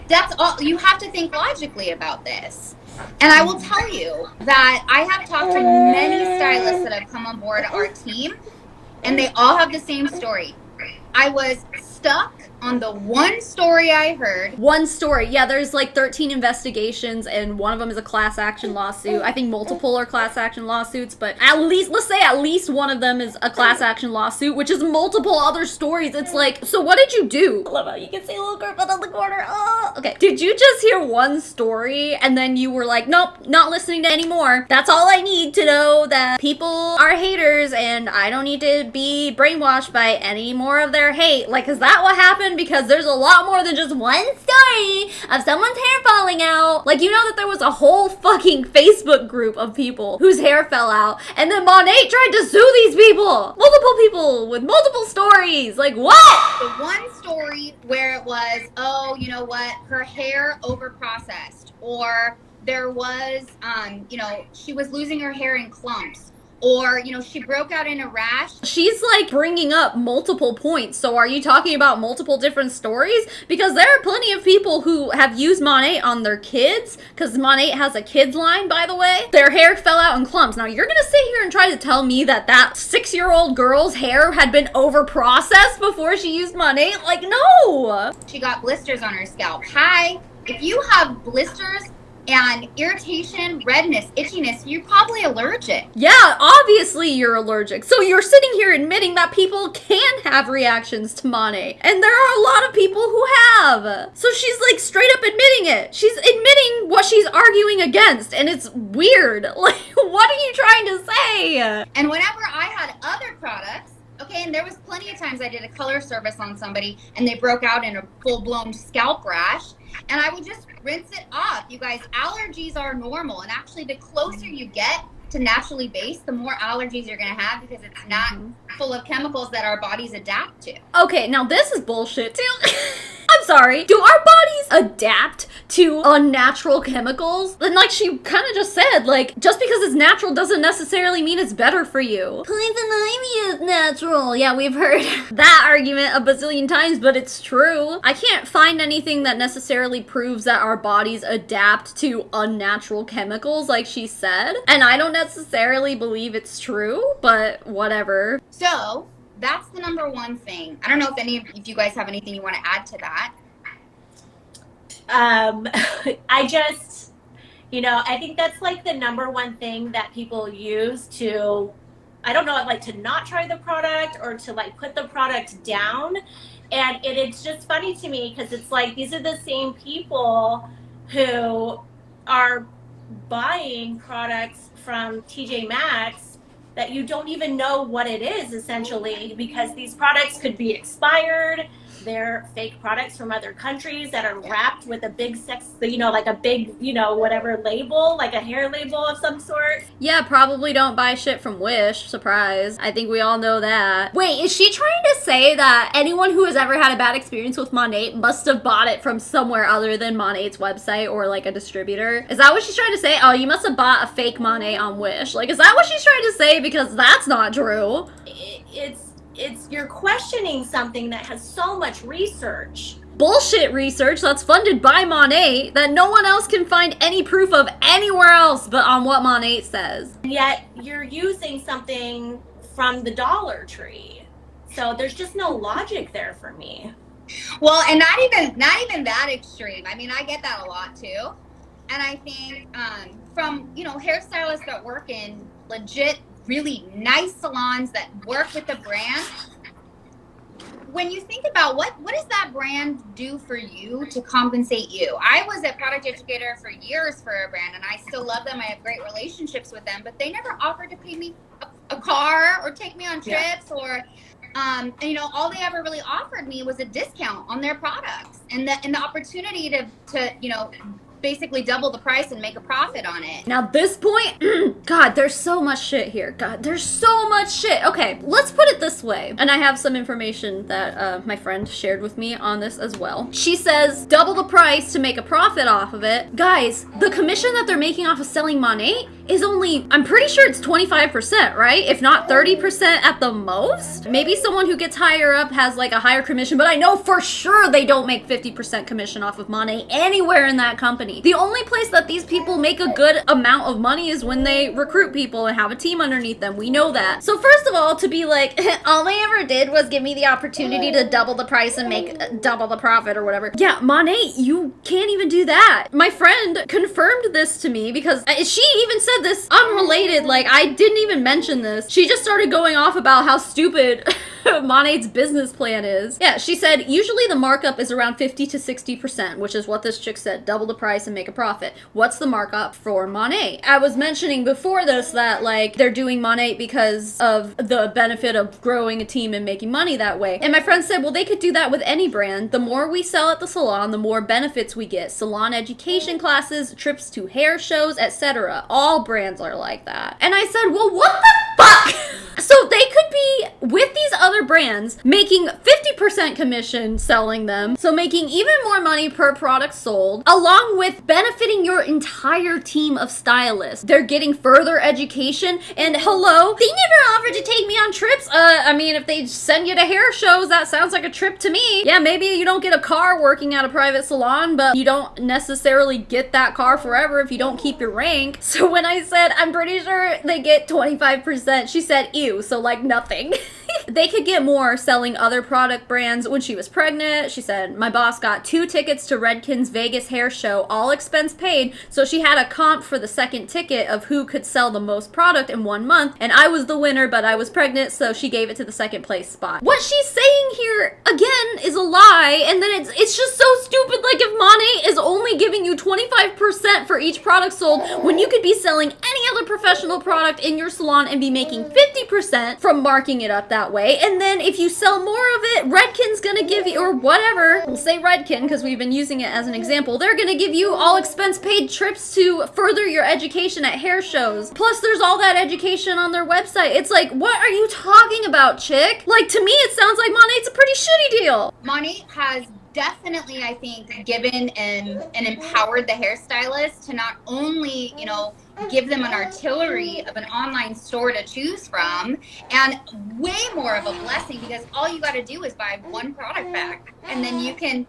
That's all. You have to think logically about this. And I will tell you that I have talked to many stylists that have come on board our team, and they all have the same story. I was stuck on the one story I heard. One story. Yeah, there's like 13 investigations, and one of them is a class action lawsuit. I think multiple are class action lawsuits, but at least, let's say at least one of them is a class action lawsuit, which is multiple other stories. It's like, so what did you do? I love how you can see a little girl on the corner. Oh, okay. Did you just hear one story and then you were like, nope, not listening to any more? That's all I need to know, that people are haters and I don't need to be brainwashed by any more of their hate. Like, is that what happened? Because there's a lot more than just one story of someone's hair falling out. Like, you know that there was a whole fucking Facebook group of people whose hair fell out, and then Monat tried to sue these people. Multiple people with multiple stories. Like, what? The one story where it was, oh, you know what, her hair overprocessed, or there was, she was losing her hair in clumps, or, she broke out in a rash. She's like bringing up multiple points. So are you talking about multiple different stories? Because there are plenty of people who have used Monat on their kids, because Monat has a kids line, by the way. Their hair fell out in clumps. Now you're gonna sit here and try to tell me that 6-year-old girl's hair had been over-processed before she used Monat? Like, no! She got blisters on her scalp. Hi, if you have blisters and irritation, redness, itchiness, you're probably allergic. Yeah, obviously you're allergic. So you're sitting here admitting that people can have reactions to Monat. And there are a lot of people who have. So she's like straight up admitting it. She's admitting what she's arguing against. And it's weird. Like, what are you trying to say? And whenever I had other products, okay, and there was plenty of times I did a color service on somebody and they broke out in a full-blown scalp rash, and I would just rinse it off. You guys, allergies are normal, and actually the closer you get to naturally based, the more allergies you're going to have, because it's not full of chemicals that our bodies adapt to. Okay, now this is bullshit too. I'm sorry. Do our bodies adapt to unnatural chemicals? And like she kind of just said, like, just because it's natural doesn't necessarily mean it's better for you. Poison ivy is natural. Yeah, we've heard that argument a bazillion times, but it's true. I can't find anything that necessarily proves that our bodies adapt to unnatural chemicals, like she said. And I don't necessarily believe it's true, but whatever. So that's the number one thing. I don't know if you guys have anything you want to add to that. I just, I think that's like the number one thing that people use to, I don't know, like to not try the product or to like put the product down. And it's just funny to me because it's like these are the same people who are buying products from TJ Maxx that you don't even know what it is, essentially, because these products could be expired. They're fake products from other countries that are wrapped with a big like a big, whatever label, like a hair label of some sort. Yeah, probably don't buy shit from Wish. Surprise. I think we all know that. Wait, is she trying to say that anyone who has ever had a bad experience with Monat must have bought it from somewhere other than Monat's website or like a distributor? Is that what she's trying to say? Oh, you must have bought a fake Monat on Wish. Like, is that what she's trying to say? Because that's not true. It's you're questioning something that has so much research bullshit research that's funded by Monat that no one else can find any proof of anywhere else but on what Monat says. And yet you're using something from the Dollar Tree. So there's just no logic there for me. Well, and not even that extreme. I mean, I get that a lot too. And I think from, hairstylists that work in legit, really nice salons that work with the brand, when you think about what does that brand do for you to compensate you? I was a product educator for years for a brand, and I still love them. I have great relationships with them, but they never offered to pay me a car or take me on trips or all they ever really offered me was a discount on their products and the opportunity to basically double the price and make a profit on it. Now this point, God, there's so much shit here. God, there's so much shit. Okay, let's put it this way. And I have some information that my friend shared with me on this as well. She says, double the price to make a profit off of it. Guys, the commission that they're making off of selling Monat is only, I'm pretty sure it's 25%, right? If not 30% at the most. Maybe someone who gets higher up has like a higher commission, but I know for sure they don't make 50% commission off of Monat anywhere in that company. The only place that these people make a good amount of money is when they recruit people and have a team underneath them. We know that. So first of all, to be like, all they ever did was give me the opportunity to double the price and make double the profit or whatever. Yeah, Monat, you can't even do that. My friend confirmed this to me because she even said this unrelated, like I didn't even mention this. She just started going off about how stupid Monat's business plan is. Yeah, she said usually the markup is around 50 to 60%, which is what this chick said, double the price and make a profit. What's the markup for Monat? I was mentioning before this that like they're doing Monat because of the benefit of growing a team and making money that way. And my friend said, well, they could do that with any brand. The more we sell at the salon, the more benefits we get. Salon education classes, trips to hair shows, etc. All brands are like that. And I said, well, what the fuck? So they could be with these other brands making 50% commission selling them, so making even more money per product sold, along with benefiting your entire team of stylists. They're getting further education, and hello, they never offered to take me on trips. I mean, if they send you to hair shows, that sounds like a trip to me. Yeah, maybe you don't get a car working at a private salon, but you don't necessarily get that car forever if you don't keep your rank. So when I said, I'm pretty sure they get 25%, she said, ew, so like nothing. They could get more selling other product brands. When she was pregnant, she said, my boss got 2 tickets to Redken's Vegas hair show, all expense paid, so she had a comp for the second ticket of who could sell the most product in 1 month, and I was the winner, but I was pregnant, so she gave it to the second place spot. What she's saying here, again, is a lie, and then it's just so stupid. Like, if Monat is only giving you 25% for each product sold, when you could be selling any other professional product in your salon and be making 50% from marking it up that way, and then if you sell more of it, Redken's gonna give you, or whatever, we'll say Redken because we've been using it as an example, they're gonna give you all expense paid trips to further your education at hair shows. Plus there's all that education on their website. It's like, what are you talking about, chick? Like, to me it sounds like Monat's a pretty shitty deal. Monat has definitely, I think, given and empowered the hairstylist to not only, give them an artillery of an online store to choose from, and way more of a blessing because all you got to do is buy one product back, and then you can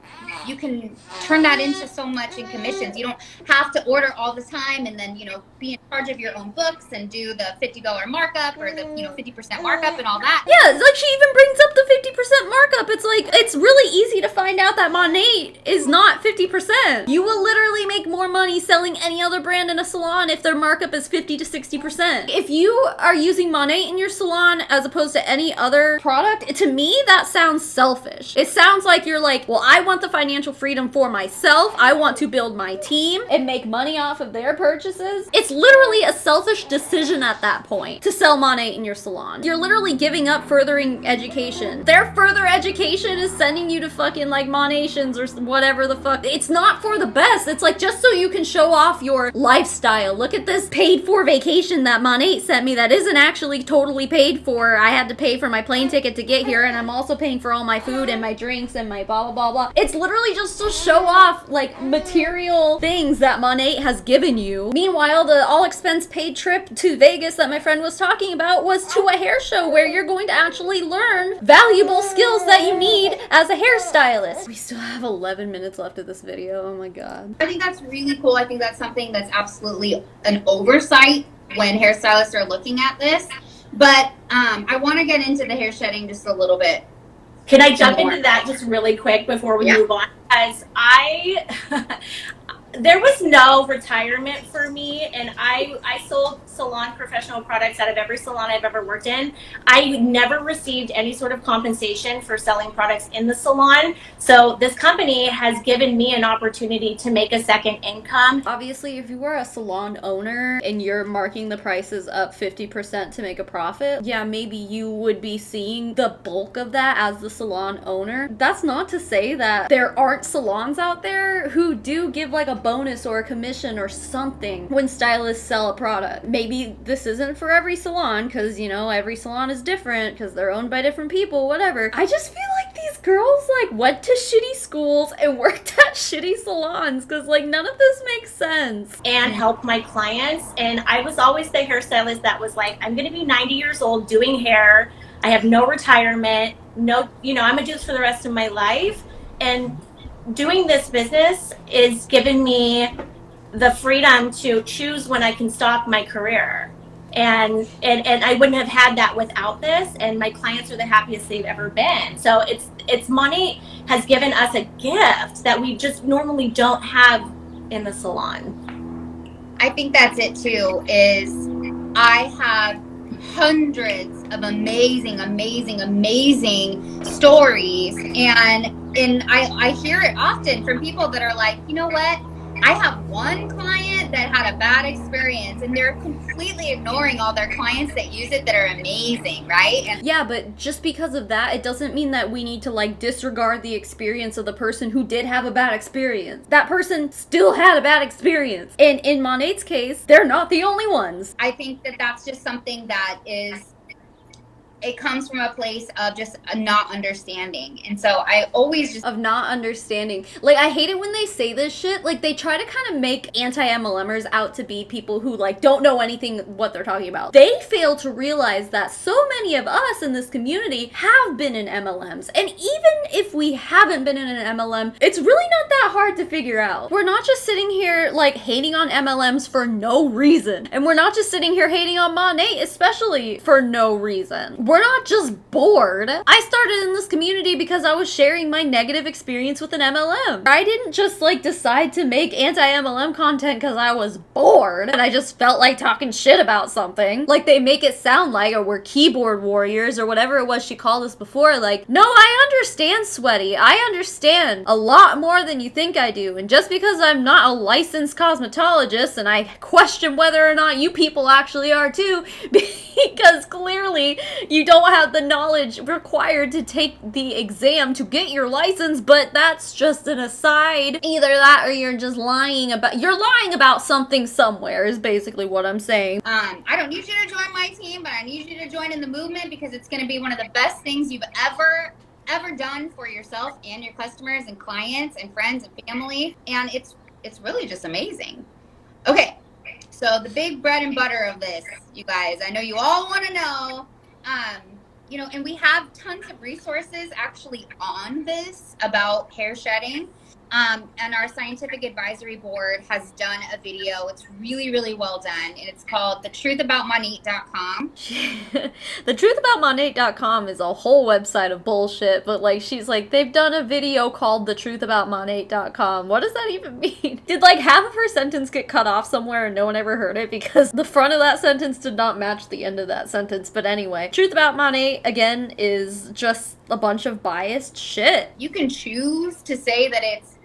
turn that into so much in commissions. You don't have to order all the time and then be in charge of your own books and do the $50 markup or the 50% markup and all that. Yeah, it's like she even brings up the 50% markup. It's like, it's really easy to find out that Monat is not 50%. You will literally make more money selling any other brand in a salon if their markup is 50 to 60%. If you are using Monat in your salon as opposed to any other product, to me that sounds selfish. It sounds like you're like, well, I want the financial freedom for myself. I want to build my team and make money off of their purchases. It's literally a selfish decision at that point to sell Monat in your salon. You're literally giving up furthering education. Their further education is sending you to fucking like Monatians or whatever the fuck. It's not for the best. It's like just so you you can show off your lifestyle. Look at this paid for vacation that Monat sent me that isn't actually totally paid for. I had to pay for my plane ticket to get here, and I'm also paying for all my food and my drinks and my blah blah blah blah. It's literally just to show off like material things that Monat has given you. Meanwhile, the all expense paid trip to Vegas that my friend was talking about was to a hair show where you're going to actually learn valuable skills that you need as a hairstylist. We still have 11 minutes left of this video. Oh my god. I think that's really cool. I think that's something that's absolutely an oversight when hairstylists are looking at this. But I want to get into the hair shedding just a little bit. Can I jump into that just really quick before we move on? Because there was no retirement for me, and I sold salon professional products out of every salon I've ever worked in. I never received any sort of compensation for selling products in the salon. So this company has given me an opportunity to make a second income. Obviously, if you are a salon owner and you're marking the prices up 50% to make a profit, yeah, maybe you would be seeing the bulk of that as the salon owner. That's not to say that there aren't salons out there who do give like a bonus or a commission or something when stylists sell a product. Maybe this isn't for every salon because, you know, every salon is different because they're owned by different people, whatever. I just feel like these girls like went to shitty schools and worked at shitty salons because like none of this makes sense. And help my clients. And I was always the hairstylist that was like, I'm going to be 90 years old doing hair. I have no retirement. No, you know, I'm going to do this for the rest of my life. And doing this business is giving me the freedom to choose when I can stop my career. And I wouldn't have had that without this, and my clients are the happiest they've ever been. So it's money has given us a gift that we just normally don't have in the salon. I think that's it too, is I have hundreds of amazing stories, and I hear it often from people that are like, you know what, I have one client that had a bad experience, and they're completely ignoring all their clients that use it that are amazing, right? And yeah, but just because of that, it doesn't mean that we need to like disregard the experience of the person who did have a bad experience. That person still had a bad experience. And in Monat's case, they're not the only ones. I think that that's just something that is, it comes from a place of just a not understanding. And so I always just... Of not understanding. Like, I hate it when they say this shit. Like, they try to kind of make anti-MLMers out to be people who, like, don't know anything what they're talking about. They fail to realize that so many of us in this community have been in MLMs. And even if we haven't been in an MLM, it's really not that hard to figure out. We're not just sitting here, like, hating on MLMs for no reason. And we're not just sitting here hating on Monat, especially for no reason. We're not just bored. I started in this community because I was sharing my negative experience with an MLM. I didn't just like decide to make anti-MLM content because I was bored and I just felt like talking shit about something. Like they make it sound like, or we're keyboard warriors or whatever it was she called us before. Like, no, I understand, Sweaty. I understand a lot more than you think I do. And just because I'm not a licensed cosmetologist, and I question whether or not you people actually are too, because clearly you don't have the knowledge required to take the exam to get your license, but that's just an aside. Either that or you're just lying about something somewhere is basically what I'm saying. I don't need you to join my team, but I need you to join in the movement because it's going to be one of the best things you've ever done for yourself and your customers and clients and friends and family. And it's really just amazing. Okay. So the big bread and butter of this, you guys, I know you all want to know, you know, and we have tons of resources actually on this about hair shedding. And our scientific advisory board has done a video. It's really, really well done. And it's called thetruthaboutmonat.com. Thetruthaboutmonat.com is a whole website of bullshit, but like she's like, they've done a video called thetruthaboutmonat.com. What does that even mean? Did like half of her sentence get cut off somewhere and no one ever heard it? Because the front of that sentence did not match the end of that sentence. But anyway, Truth About Monat, again, is just a bunch of biased shit. You can choose to say that it's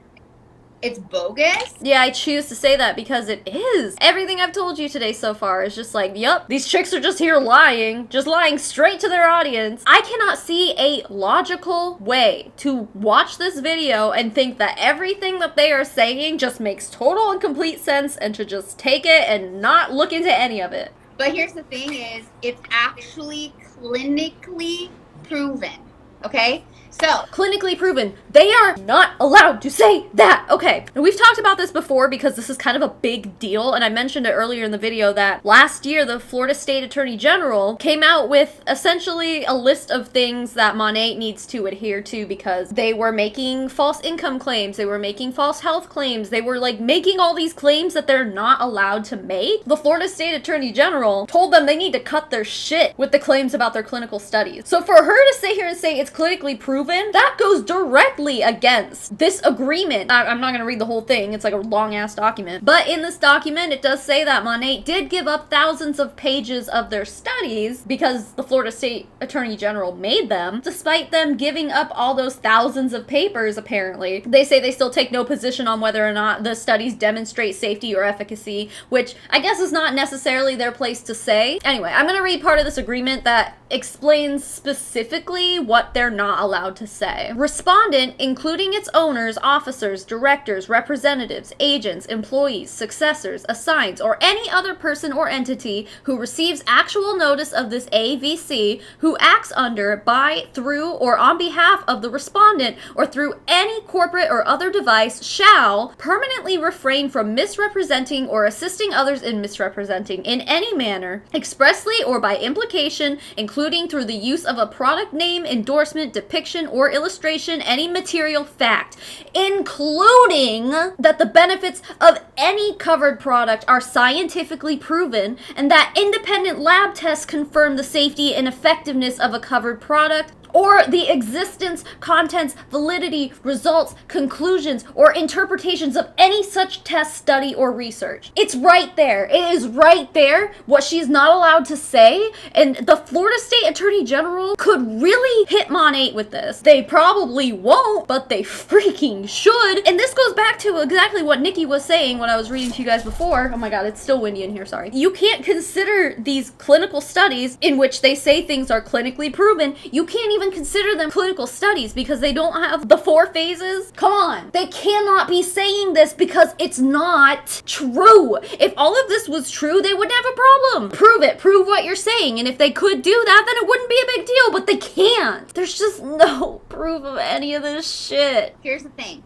it's bogus. Yeah, I choose to say that because it is. Everything I've told you today so far is just like, yep, these chicks are just here lying, just lying straight to their audience. I cannot see a logical way to watch this video and think that everything that they are saying just makes total and complete sense and to just take it and not look into any of it. But here's the thing is, it's actually clinically proven, okay? So, clinically proven. They are not allowed to say that. Okay, and we've talked about this before because this is kind of a big deal, and I mentioned it earlier in the video that last year the Florida State Attorney General came out with essentially a list of things that Monat needs to adhere to because they were making false income claims, they were making false health claims, they were like making all these claims that they're not allowed to make. The Florida State Attorney General told them they need to cut their shit with the claims about their clinical studies. So for her to sit here and say it's clinically proven, that goes directly against this agreement. I'm not going to read the whole thing. It's like a long-ass document. But in this document, it does say that Monat did give up thousands of pages of their studies because the Florida State Attorney General made them. Despite them giving up all those thousands of papers, apparently, they say they still take no position on whether or not the studies demonstrate safety or efficacy, which I guess is not necessarily their place to say. Anyway, I'm going to read part of this agreement that explains specifically what they're not allowed to say. Respondent, including its owners, officers, directors, representatives, agents, employees, successors, assigns, or any other person or entity who receives actual notice of this AVC, who acts under, by, through, or on behalf of the respondent, or through any corporate or other device, shall permanently refrain from misrepresenting or assisting others in misrepresenting in any manner, expressly or by implication, including through the use of a product name, endorsement, depiction, or illustration, any material fact, including that the benefits of any covered product are scientifically proven and that independent lab tests confirm the safety and effectiveness of a covered product, or the existence, contents, validity, results, conclusions, or interpretations of any such test, study, or research. It's right there. It is right there what she's not allowed to say, and the Florida State Attorney General could really hit Monat with this. They probably won't, but they freaking should. And this goes back to exactly what Nikki was saying when I was reading to you guys before. Oh my god, it's still windy in here, sorry. You can't consider these clinical studies in which they say things are clinically proven, you can't even consider them clinical studies because they don't have the 4 phases. Come on. They cannot be saying this because it's not true. If all of this was true, they wouldn't have a problem. Prove it. Prove what you're saying. And if they could do that, then it wouldn't be a big deal, but they can't. There's just no proof of any of this shit. here's the thing.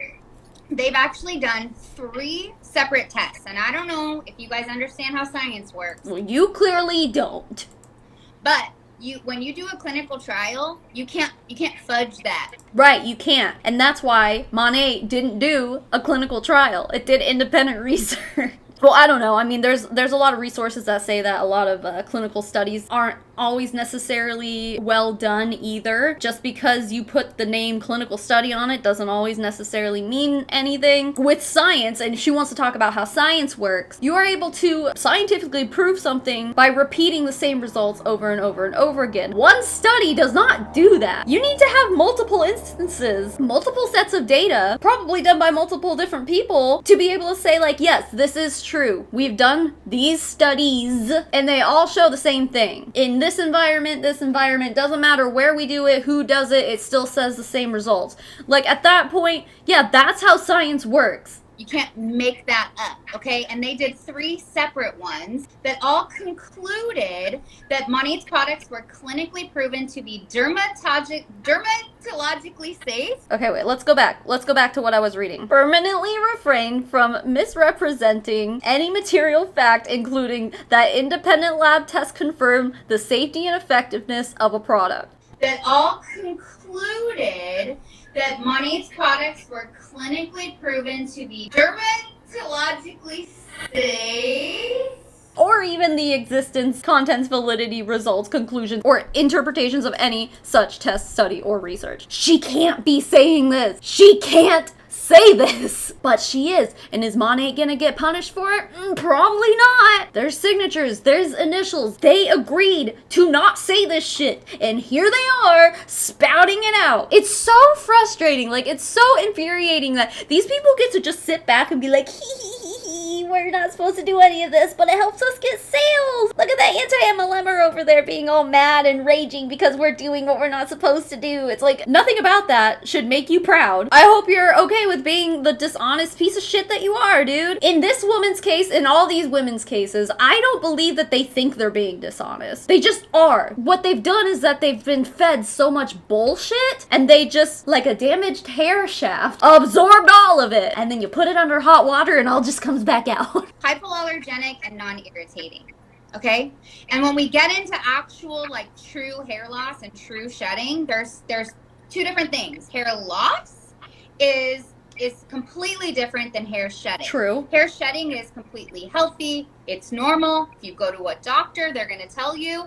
They've actually done 3 separate tests, and I don't know if you guys understand how science works. Well, you clearly don't. But when you do a clinical trial, you can't fudge that. Right, you can't. And that's why Monat didn't do a clinical trial. It did independent research. Well, I don't know. I mean, there's a lot of resources that say that a lot of clinical studies aren't always necessarily well done either. Just because you put the name clinical study on it doesn't always necessarily mean anything. With science, and she wants to talk about how science works, you are able to scientifically prove something by repeating the same results over and over and over again. One study does not do that. You need to have multiple instances, multiple sets of data, probably done by multiple different people, to be able to say like, yes, this is true. We've done these studies and they all show the same thing. In this environment, doesn't matter where we do it, who does it, it still says the same results. Like at that point, yeah, that's how science works. You can't make that up, okay? And they did 3 separate ones that all concluded that Monat's products were clinically proven to be dermatologically safe. Okay, wait, let's go back. Let's go back to what I was reading. Permanently refrain from misrepresenting any material fact, including that independent lab tests confirm the safety and effectiveness of a product. That all concluded that Monat's products were clinically proven to be dermatologically safe. Or even the existence, contents, validity, results, conclusions, or interpretations of any such test, study, or research. She can't be saying this. She can't say this, but she is. And is Monat gonna get punished for it? Probably not. There's signatures, there's initials. They agreed to not say this shit, and here they are spouting it out. It's so frustrating. Like, it's so infuriating that these people get to just sit back and be like, we're not supposed to do any of this, but it helps us get sales. Look at that anti-mlmer over there being all mad and raging because we're doing what we're not supposed to do. It's like, nothing about that should make you proud. I hope you're okay with being the dishonest piece of shit that you are, dude. In this woman's case, in all these women's cases, I don't believe that they think they're being dishonest. They just are. What they've done is that they've been fed so much bullshit, and they just, like a damaged hair shaft, absorbed all of it. And then you put it under hot water and all just comes back out. Hypoallergenic and non-irritating. Okay? And when we get into actual, like, true hair loss and true shedding, there's two different things. Hair loss is completely different than hair shedding. True. Hair shedding is completely healthy. It's normal. If you go to a doctor, they're going to tell you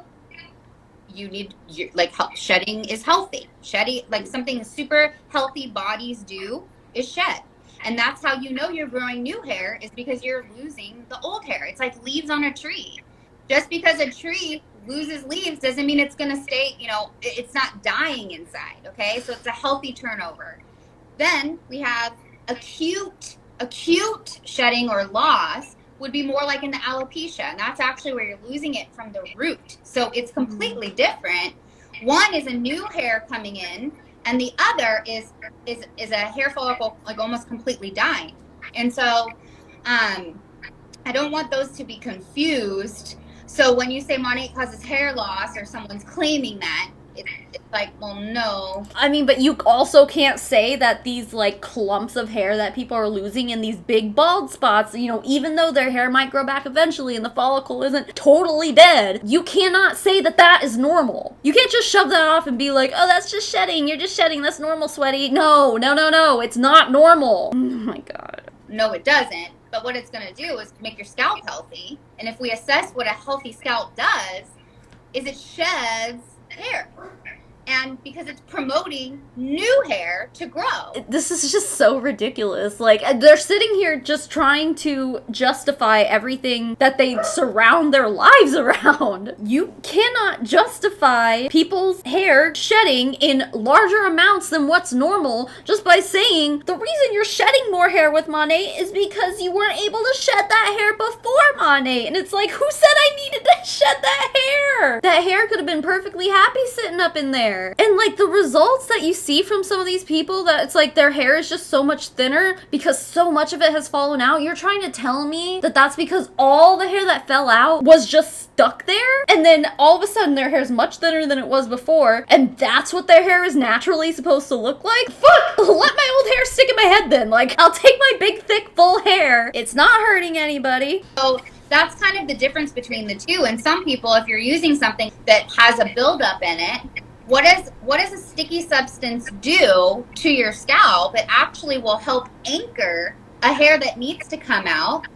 shedding is healthy. Shedding, like, something super healthy bodies do is shed. And that's how you know you're growing new hair, is because you're losing the old hair. It's like leaves on a tree. Just because a tree loses leaves doesn't mean it's going to stay, it's not dying inside, okay? So it's a healthy turnover. Then we have acute shedding or loss would be more like in the alopecia. And that's actually where you're losing it from the root. So it's completely different. One is a new hair coming in, and the other is a hair follicle, like, almost completely dying. And so I don't want those to be confused. So when you say Monat causes hair loss, or someone's claiming that, it's like, well, no. I mean, but you also can't say that these, like, clumps of hair that people are losing in these big bald spots, even though their hair might grow back eventually and the follicle isn't totally dead, you cannot say that that is normal. You can't just shove that off and be like, oh, that's just shedding. You're just shedding. That's normal, sweaty. No. It's not normal. Oh my God. No, it doesn't. But what it's going to do is make your scalp healthy. And if we assess what a healthy scalp does, is it sheds hair. And because it's promoting new hair to grow. This is just so ridiculous. Like, they're sitting here just trying to justify everything that they surround their lives around. You cannot justify people's hair shedding in larger amounts than what's normal just by saying the reason you're shedding more hair with Monat is because you weren't able to shed that hair before Monat. And it's like, who said I needed to shed that hair? That hair could have been perfectly happy sitting up in there. And, like, the results that you see from some of these people, that it's like their hair is just so much thinner because so much of it has fallen out. You're trying to tell me that that's because all the hair that fell out was just stuck there, and then all of a sudden their hair is much thinner than it was before, and that's what their hair is naturally supposed to look like? Fuck! Let my old hair stick in my head then. Like, I'll take my big, thick, full hair. It's not hurting anybody. So that's kind of the difference between the two. And some people, if you're using something that has a buildup in it, what does a sticky substance do to your scalp? It actually will help anchor a hair that needs to come out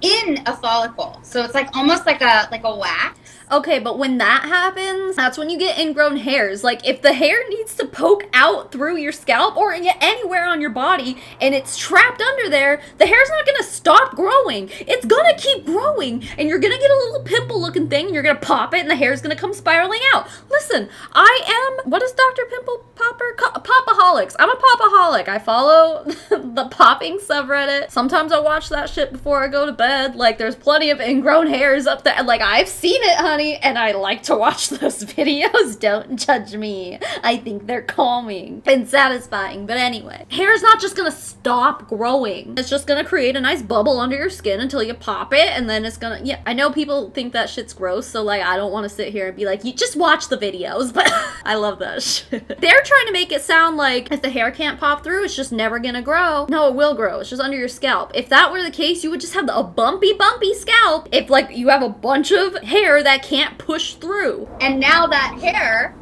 in a follicle. So it's like almost like a wax. Okay, but when that happens, that's when you get ingrown hairs. Like, if the hair needs to poke out through your scalp or anywhere on your body and it's trapped under there, the hair's not gonna stop growing. It's gonna keep growing, and you're gonna get a little pimple looking thing, and you're gonna pop it, and the hair's gonna come spiraling out. Listen, I am, what is Dr. Pimple Popper? Popaholics. I'm a popaholic. I follow the popping subreddit. Sometimes I watch that shit before I go to bed. Like, there's plenty of ingrown hairs up there. Like, I've seen it, honey. And I like to watch those videos. Don't judge me. I think they're calming and satisfying. But anyway, hair's not just gonna stop growing. It's just gonna create a nice bubble under your skin until you pop it, and then it's gonna, yeah, I know people think that shit's gross, so, like, I don't want to sit here and be like, you just watch the videos, but I love that shit. They're trying to make it sound like if the hair can't pop through, it's just never gonna grow. No, it will grow. It's just under your scalp. If that were the case, you would just have a bumpy scalp. If, like, you have a bunch of hair that can't push through. And now that hair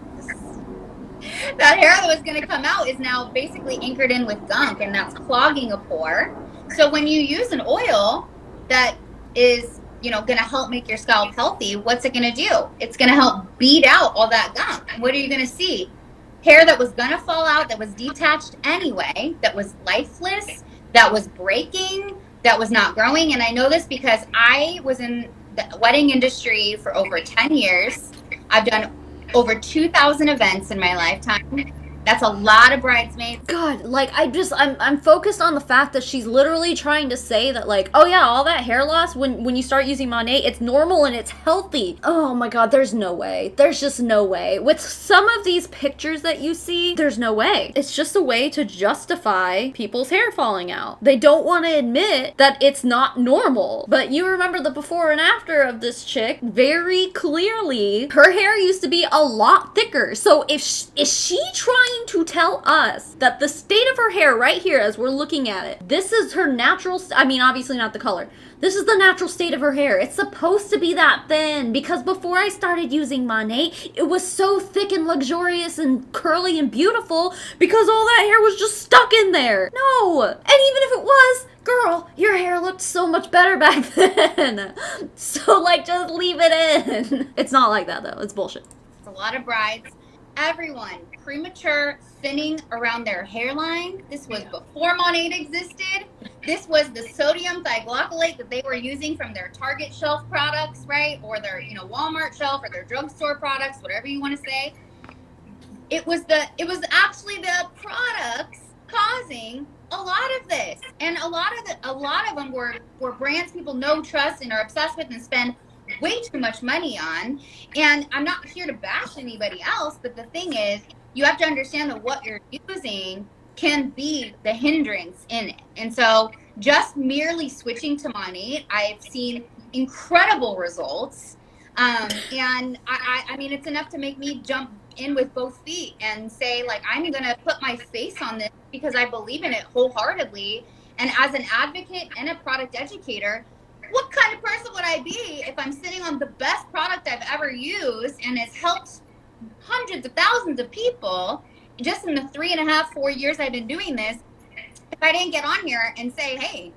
that was going to come out is now basically anchored in with gunk, and that's clogging a pore. So when you use an oil that is, going to help make your scalp healthy, what's it going to do? It's going to help beat out all that gunk. What are you going to see? hair that was gonna fall out, that was detached anyway, that was lifeless, that was breaking, that was not growing. And I know this because I was in the wedding industry for over 10 years. I've done over 2,000 events in my lifetime. That's a lot of bridesmaids. God, like, I'm focused on the fact that she's literally trying to say that, like, oh yeah, all that hair loss, when you start using Monat, it's normal and it's healthy. Oh my God, there's no way. There's just no way. With some of these pictures that you see, there's no way. It's just a way to justify people's hair falling out. They don't want to admit that it's not normal. But you remember the before and after of this chick, very clearly, her hair used to be a lot thicker. So is she trying to tell us that the state of her hair right here, as we're looking at it, this is her natural, I mean, obviously not the color. This is the natural state of her hair. It's supposed to be that thin, because before I started using Monat, it was so thick and luxurious and curly and beautiful because all that hair was just stuck in there. No. And even if it was, girl, your hair looked so much better back then. So, like, just leave it in. It's not like that, though. It's bullshit. It's a lot of brides. Everyone, premature thinning around their hairline. This was before Monat existed. This was the sodium thioglycolate that they were using from their Target shelf products, right? Or their, Walmart shelf or their drugstore products, whatever you want to say. It was actually the products causing a lot of this. And a lot of them were brands people know, trust, and are obsessed with and spend way too much money on. And I'm not here to bash anybody else, but the thing is, you have to understand that what you're using can be the hindrance in it. And so just merely switching to Monat, I've seen incredible results. And I mean, it's enough to make me jump in with both feet and say, like, I'm gonna put my face on this because I believe in it wholeheartedly. And as an advocate and a product educator, what kind of person would I be if I'm sitting on the best product I've ever used and it's helped hundreds of thousands of people just in the 3.5, 4 years I've been doing this, if I didn't get on here and say, hey,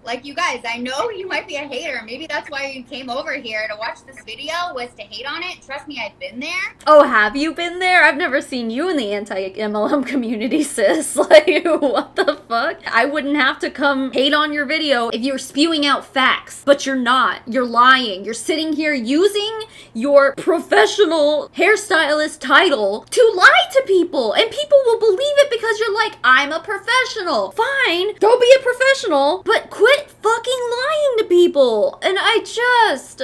like, you guys, I know you might be a hater. Maybe that's why you came over here to watch this video, was to hate on it. Trust me, I've been there. Oh, have you been there? I've never seen you in the anti-MLM community, sis. Like, what the fuck? I wouldn't have to come hate on your video if you're spewing out facts, but you're not. You're lying. You're sitting here using your professional hairstylist title to lie to people, and people will believe it because you're like, I'm a professional. Fine, go be a professional, but quit fucking lying to people. And I just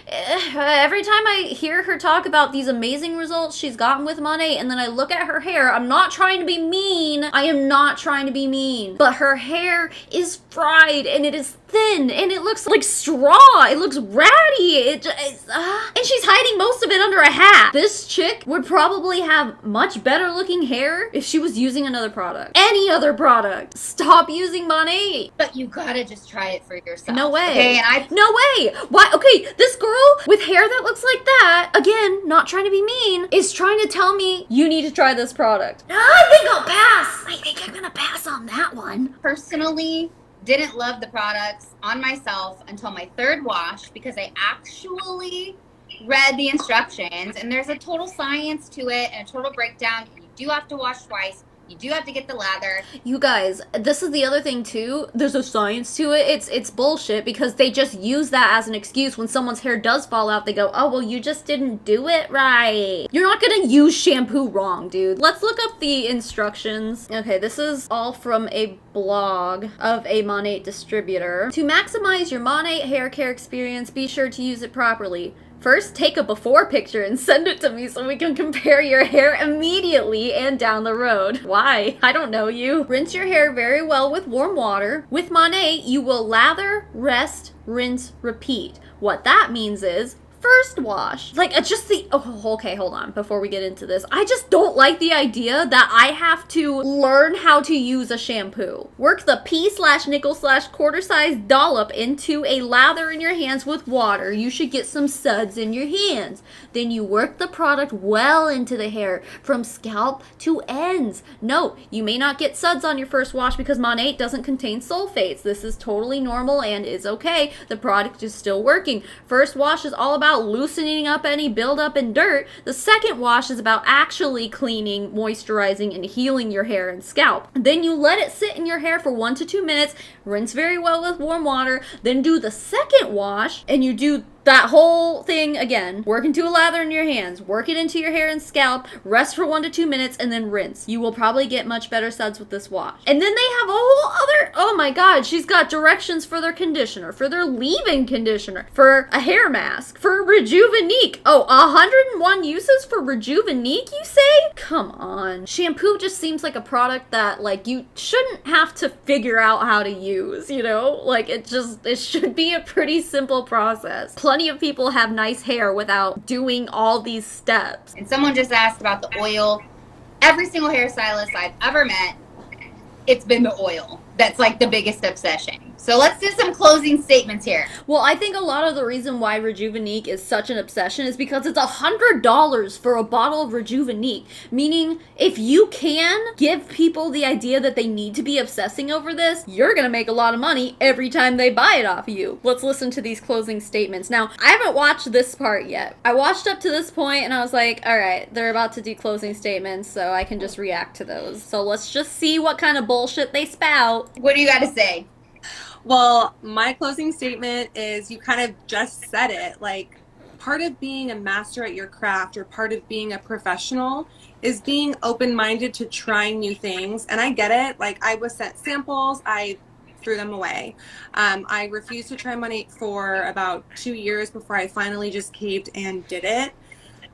every time I hear her talk about these amazing results she's gotten with Monat, and then I look at her hair, I'm not trying to be mean. I am not trying to be mean, but her hair is fried and it is thin and it looks like straw. It looks ratty. And she's hiding most of it under a hat. This chick would probably have much better looking hair if she was using another product. Any other product. Stop using Monat. But you gotta just try it for yourself. No way. Okay, and no way. Why? Okay, this girl with hair that looks like that, again, not trying to be mean, is trying to tell me you need to try this product. I think I'll pass. I think I'm gonna pass on that one. Personally, didn't love the products on myself until my third wash, because I actually read the instructions, and there's a total science to it and a total breakdown. You do have to wash twice. You do have to get the lather. You guys, this is the other thing too. There's a science to it. It's bullshit, because they just use that as an excuse when someone's hair does fall out. They go, oh, well, you just didn't do it right. You're not gonna use shampoo wrong, dude. Let's look up the instructions. Okay, this is all from a blog of a Monat distributor. To maximize your Monat hair care experience, be sure to use it properly. First, take a before picture and send it to me so we can compare your hair immediately and down the road. Why? I don't know you. Rinse your hair very well with warm water. With Monat, you will lather, rest, rinse, repeat. What that means is, first wash. Like, just the, oh, okay, hold on, before we get into this. I just don't like the idea that I have to learn how to use a shampoo. Work the pea/nickel/quarter size dollop into a lather in your hands with water. You should get some suds in your hands. Then you work the product well into the hair from scalp to ends. Note, you may not get suds on your first wash because Monat doesn't contain sulfates. This is totally normal and is okay. The product is still working. First wash is all about about loosening up any buildup and dirt. The second wash is about actually cleaning, moisturizing, and healing your hair and scalp. Then you let it sit in your hair for 1 to 2 minutes, rinse very well with warm water, then do the second wash, and you do that whole thing again. Work into a lather in your hands, work it into your hair and scalp, rest for 1 to 2 minutes, and then rinse. You will probably get much better suds with this wash. And then they have a whole other, oh my god, she's got directions for their conditioner, for their leave-in conditioner, for a hair mask, for Rejuvenique. Oh, 101 uses for Rejuvenique, you say? Come on. Shampoo just seems like a product that, like, you shouldn't have to figure out how to use, you know? Like, it should be a pretty simple process. Plenty of people have nice hair without doing all these steps. And someone just asked about the oil. Every single hairstylist I've ever met, it's been the oil that's like the biggest obsession. So let's do some closing statements here. Well, I think a lot of the reason why Rejuvenique is such an obsession is because it's $100 for a bottle of Rejuvenique. Meaning, if you can give people the idea that they need to be obsessing over this, you're gonna make a lot of money every time they buy it off of you. Let's listen to these closing statements. Now, I haven't watched this part yet. I watched up to this point and I was like, alright, they're about to do closing statements, so I can just react to those. So let's just see what kind of bullshit they spout. What do you got to say? Well, my closing statement is you kind of just said it. Like, part of being a master at your craft or part of being a professional is being open-minded to trying new things. And I get it. Like, I was sent samples. I threw them away. I refused to try Monat for about 2 years before I finally just caved and did it.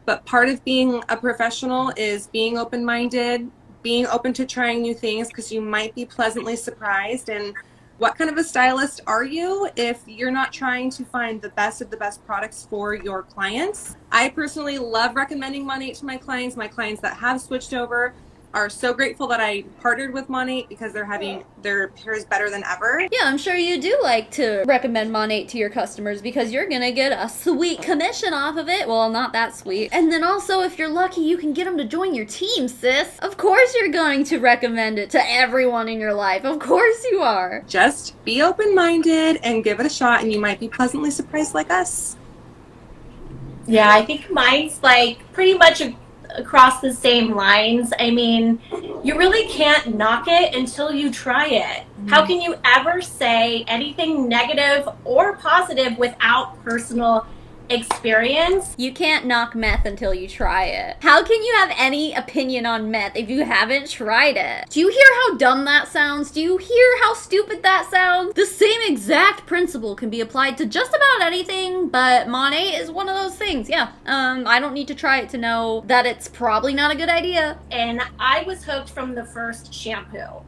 But part of being a professional is being open-minded, being open to trying new things, because you might be pleasantly surprised. And what kind of a stylist are you if you're not trying to find the best of the best products for your clients? I personally love recommending Monat to my clients. My clients that have switched over are so grateful that I partnered with Monat because they're having their hair is better than ever. Yeah, I'm sure you do like to recommend Monat to your customers because you're gonna get a sweet commission off of it. Well, not that sweet. And then also, if you're lucky, you can get them to join your team, sis. Of course you're going to recommend it to everyone in your life. Of course you are. Just be open-minded and give it a shot, and you might be pleasantly surprised like us. Yeah, I think mine's like pretty much across the same lines. I mean, you really can't knock it until you try it. How can you ever say anything negative or positive without personal experience? You can't knock meth until you try it. How can you have any opinion on meth if you haven't tried it? Do you hear how dumb that sounds? Do you hear how stupid that sounds? The same exact principle can be applied to just about anything, but Monat is one of those things. Yeah, I don't need to try it to know that it's probably not a good idea. And I was hooked from the first shampoo.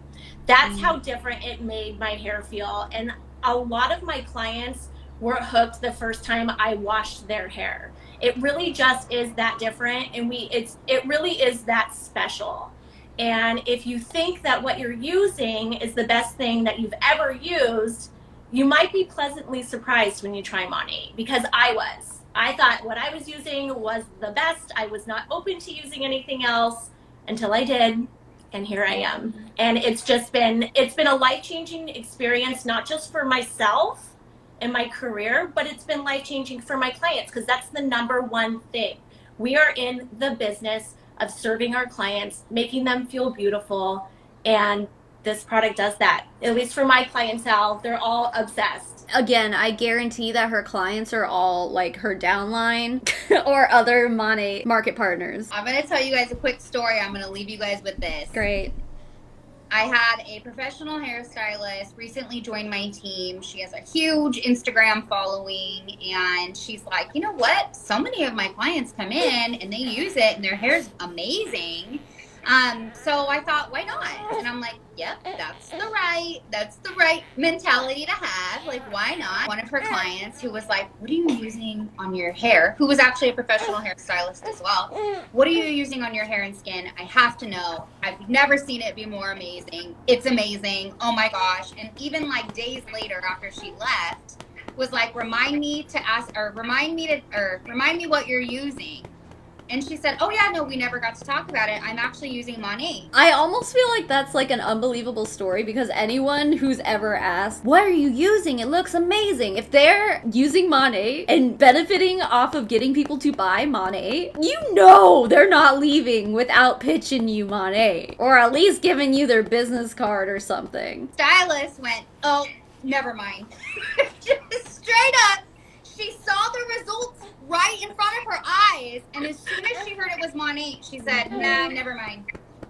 That's how different it made my hair feel. And a lot of my clients were hooked the first time I washed their hair. It really just is that different, and it really is that special. And if you think that what you're using is the best thing that you've ever used, you might be pleasantly surprised when you try Monat, because I was. I thought what I was using was the best. I was not open to using anything else until I did, and here I am. And it's been a life-changing experience, not just for myself in my career, but it's been life-changing for my clients, because that's the number one thing. We are in the business of serving our clients, making them feel beautiful, and this product does that. At least for my clientele, they're all obsessed. Again, I guarantee that her clients are all like her downline or other Monat market partners. I'm going to tell you guys a quick story. I'm going to leave you guys with this. Great. I had a professional hairstylist recently join my team. She has a huge Instagram following, and she's like, you know what? So many of my clients come in and they use it and their hair's amazing. So I thought, why not? And I'm like, yep, that's the right mentality to have. Like, why not? One of her clients who was like, what are you using on your hair? Who was actually a professional hairstylist as well. What are you using on your hair and skin? I have to know. I've never seen it be more amazing. It's amazing. Oh my gosh. And even like days later after she left, was like, remind me what you're using. And she said, oh yeah, no, we never got to talk about it. I'm actually using Monat. I almost feel like that's like an unbelievable story because anyone who's ever asked, what are you using? It looks amazing. If they're using Monat and benefiting off of getting people to buy Monat, you know they're not leaving without pitching you Monat. Or at least giving you their business card or something. Stylist went, oh, never mind. Just straight up, she saw the results right in front of her eyes, and as soon as she heard it was Monat, she said, nah, never mind.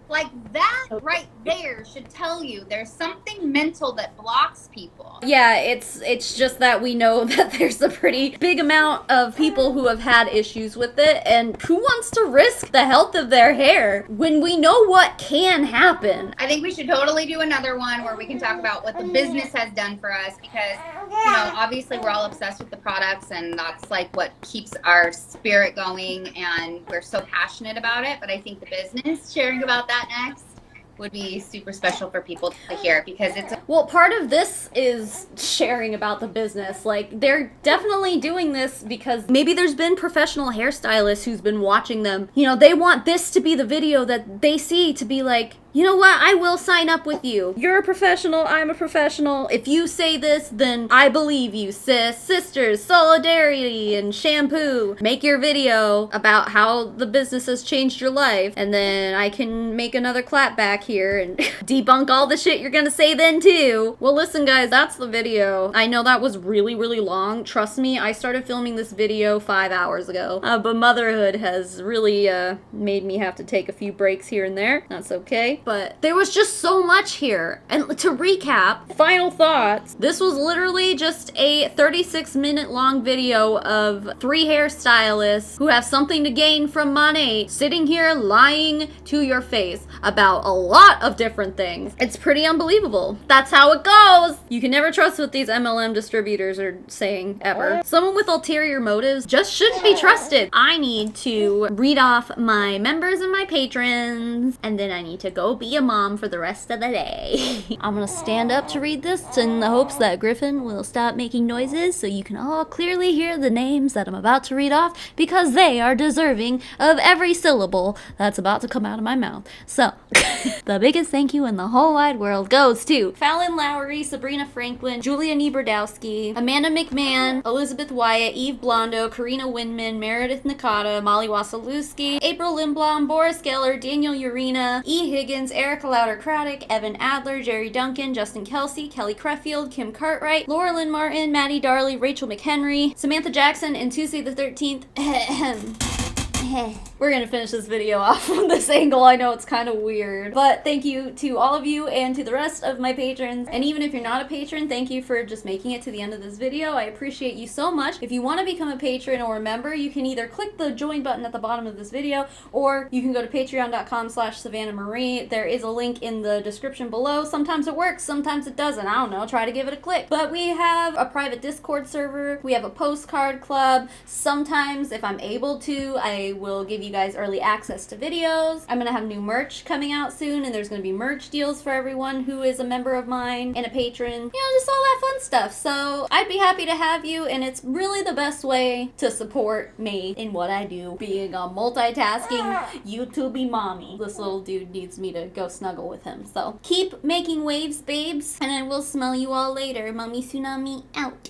Like, that right there should tell you there's something mental that blocks people. Yeah, it's just that we know that there's a pretty big amount of people who have had issues with it, and who wants to risk the health of their hair when we know what can happen? I think we should totally do another one where we can talk about what the business has done for us, because, you know, obviously we're all obsessed with the products, and that's like what keeps our spirit going, and we're so passionate about it. But I think the business, sharing about that next, would be super special for people to hear, because it's well, part of this is sharing about the business. Like, they're definitely doing this because maybe there's been professional hairstylists who's been watching them. You know, they want this to be the video that they see to be like, you know what, I will sign up with you. You're a professional, I'm a professional. If you say this, then I believe you, sis. Sisters, solidarity, and shampoo. Make your video about how the business has changed your life, and then I can make another clap back here and debunk all the shit you're gonna say then too. Well, listen guys, that's the video. I know that was really, really long. Trust me, I started filming this video 5 hours ago, but motherhood has really made me have to take a few breaks here and there. That's okay. But there was just so much here. And to recap, final thoughts, this was literally just a 36-minute long video of 3 hairstylists who have something to gain from Monat sitting here lying to your face about a lot of different things. It's pretty unbelievable. That's how it goes. You can never trust what these MLM distributors are saying, ever. Someone with ulterior motives just shouldn't be trusted. I need to read off my members and my patrons, and then I need to go be a mom for the rest of the day. I'm gonna stand up to read this in the hopes that Griffin will stop making noises so you can all clearly hear the names that I'm about to read off, because they are deserving of every syllable that's about to come out of my mouth. So, the biggest thank you in the whole wide world goes to Fallon Lowry, Sabrina Franklin, Julia Nieberdowski, Amanda McMahon, Elizabeth Wyatt, Eve Blondo, Karina Winman, Meredith Nakata, Molly Wasilewski, April Lindblom, Boris Geller, Daniel Urena, E. Higgins, Erica Louder-Craddock, Evan Adler, Jerry Duncan, Justin Kelsey, Kelly Creffield, Kim Cartwright, Laura Lynn Martin, Maddie Darley, Rachel McHenry, Samantha Jackson, and Tuesday the 13th. We're gonna finish this video off from this angle. I know it's kind of weird, but thank you to all of you and to the rest of my patrons. And even if you're not a patron, thank you for just making it to the end of this video. I appreciate you so much. If you want to become a patron or a member, you can either click the join button at the bottom of this video, or you can go to patreon.com/SavannahMarie. There is a link in the description below. Sometimes it works, sometimes it doesn't. I don't know, try to give it a click. But we have a private Discord server, we have a postcard club. Sometimes, if I'm able to, I will give you guys early access to videos. I'm gonna have new merch coming out soon, and there's gonna be merch deals for everyone who is a member of mine and a patron. You know, just all that fun stuff. So I'd be happy to have you, and it's really the best way to support me in what I do, being a multitasking YouTubey mommy. This little dude needs me to go snuggle with him. So keep making waves, babes, and I will smell you all later. Mommy Tsunami out.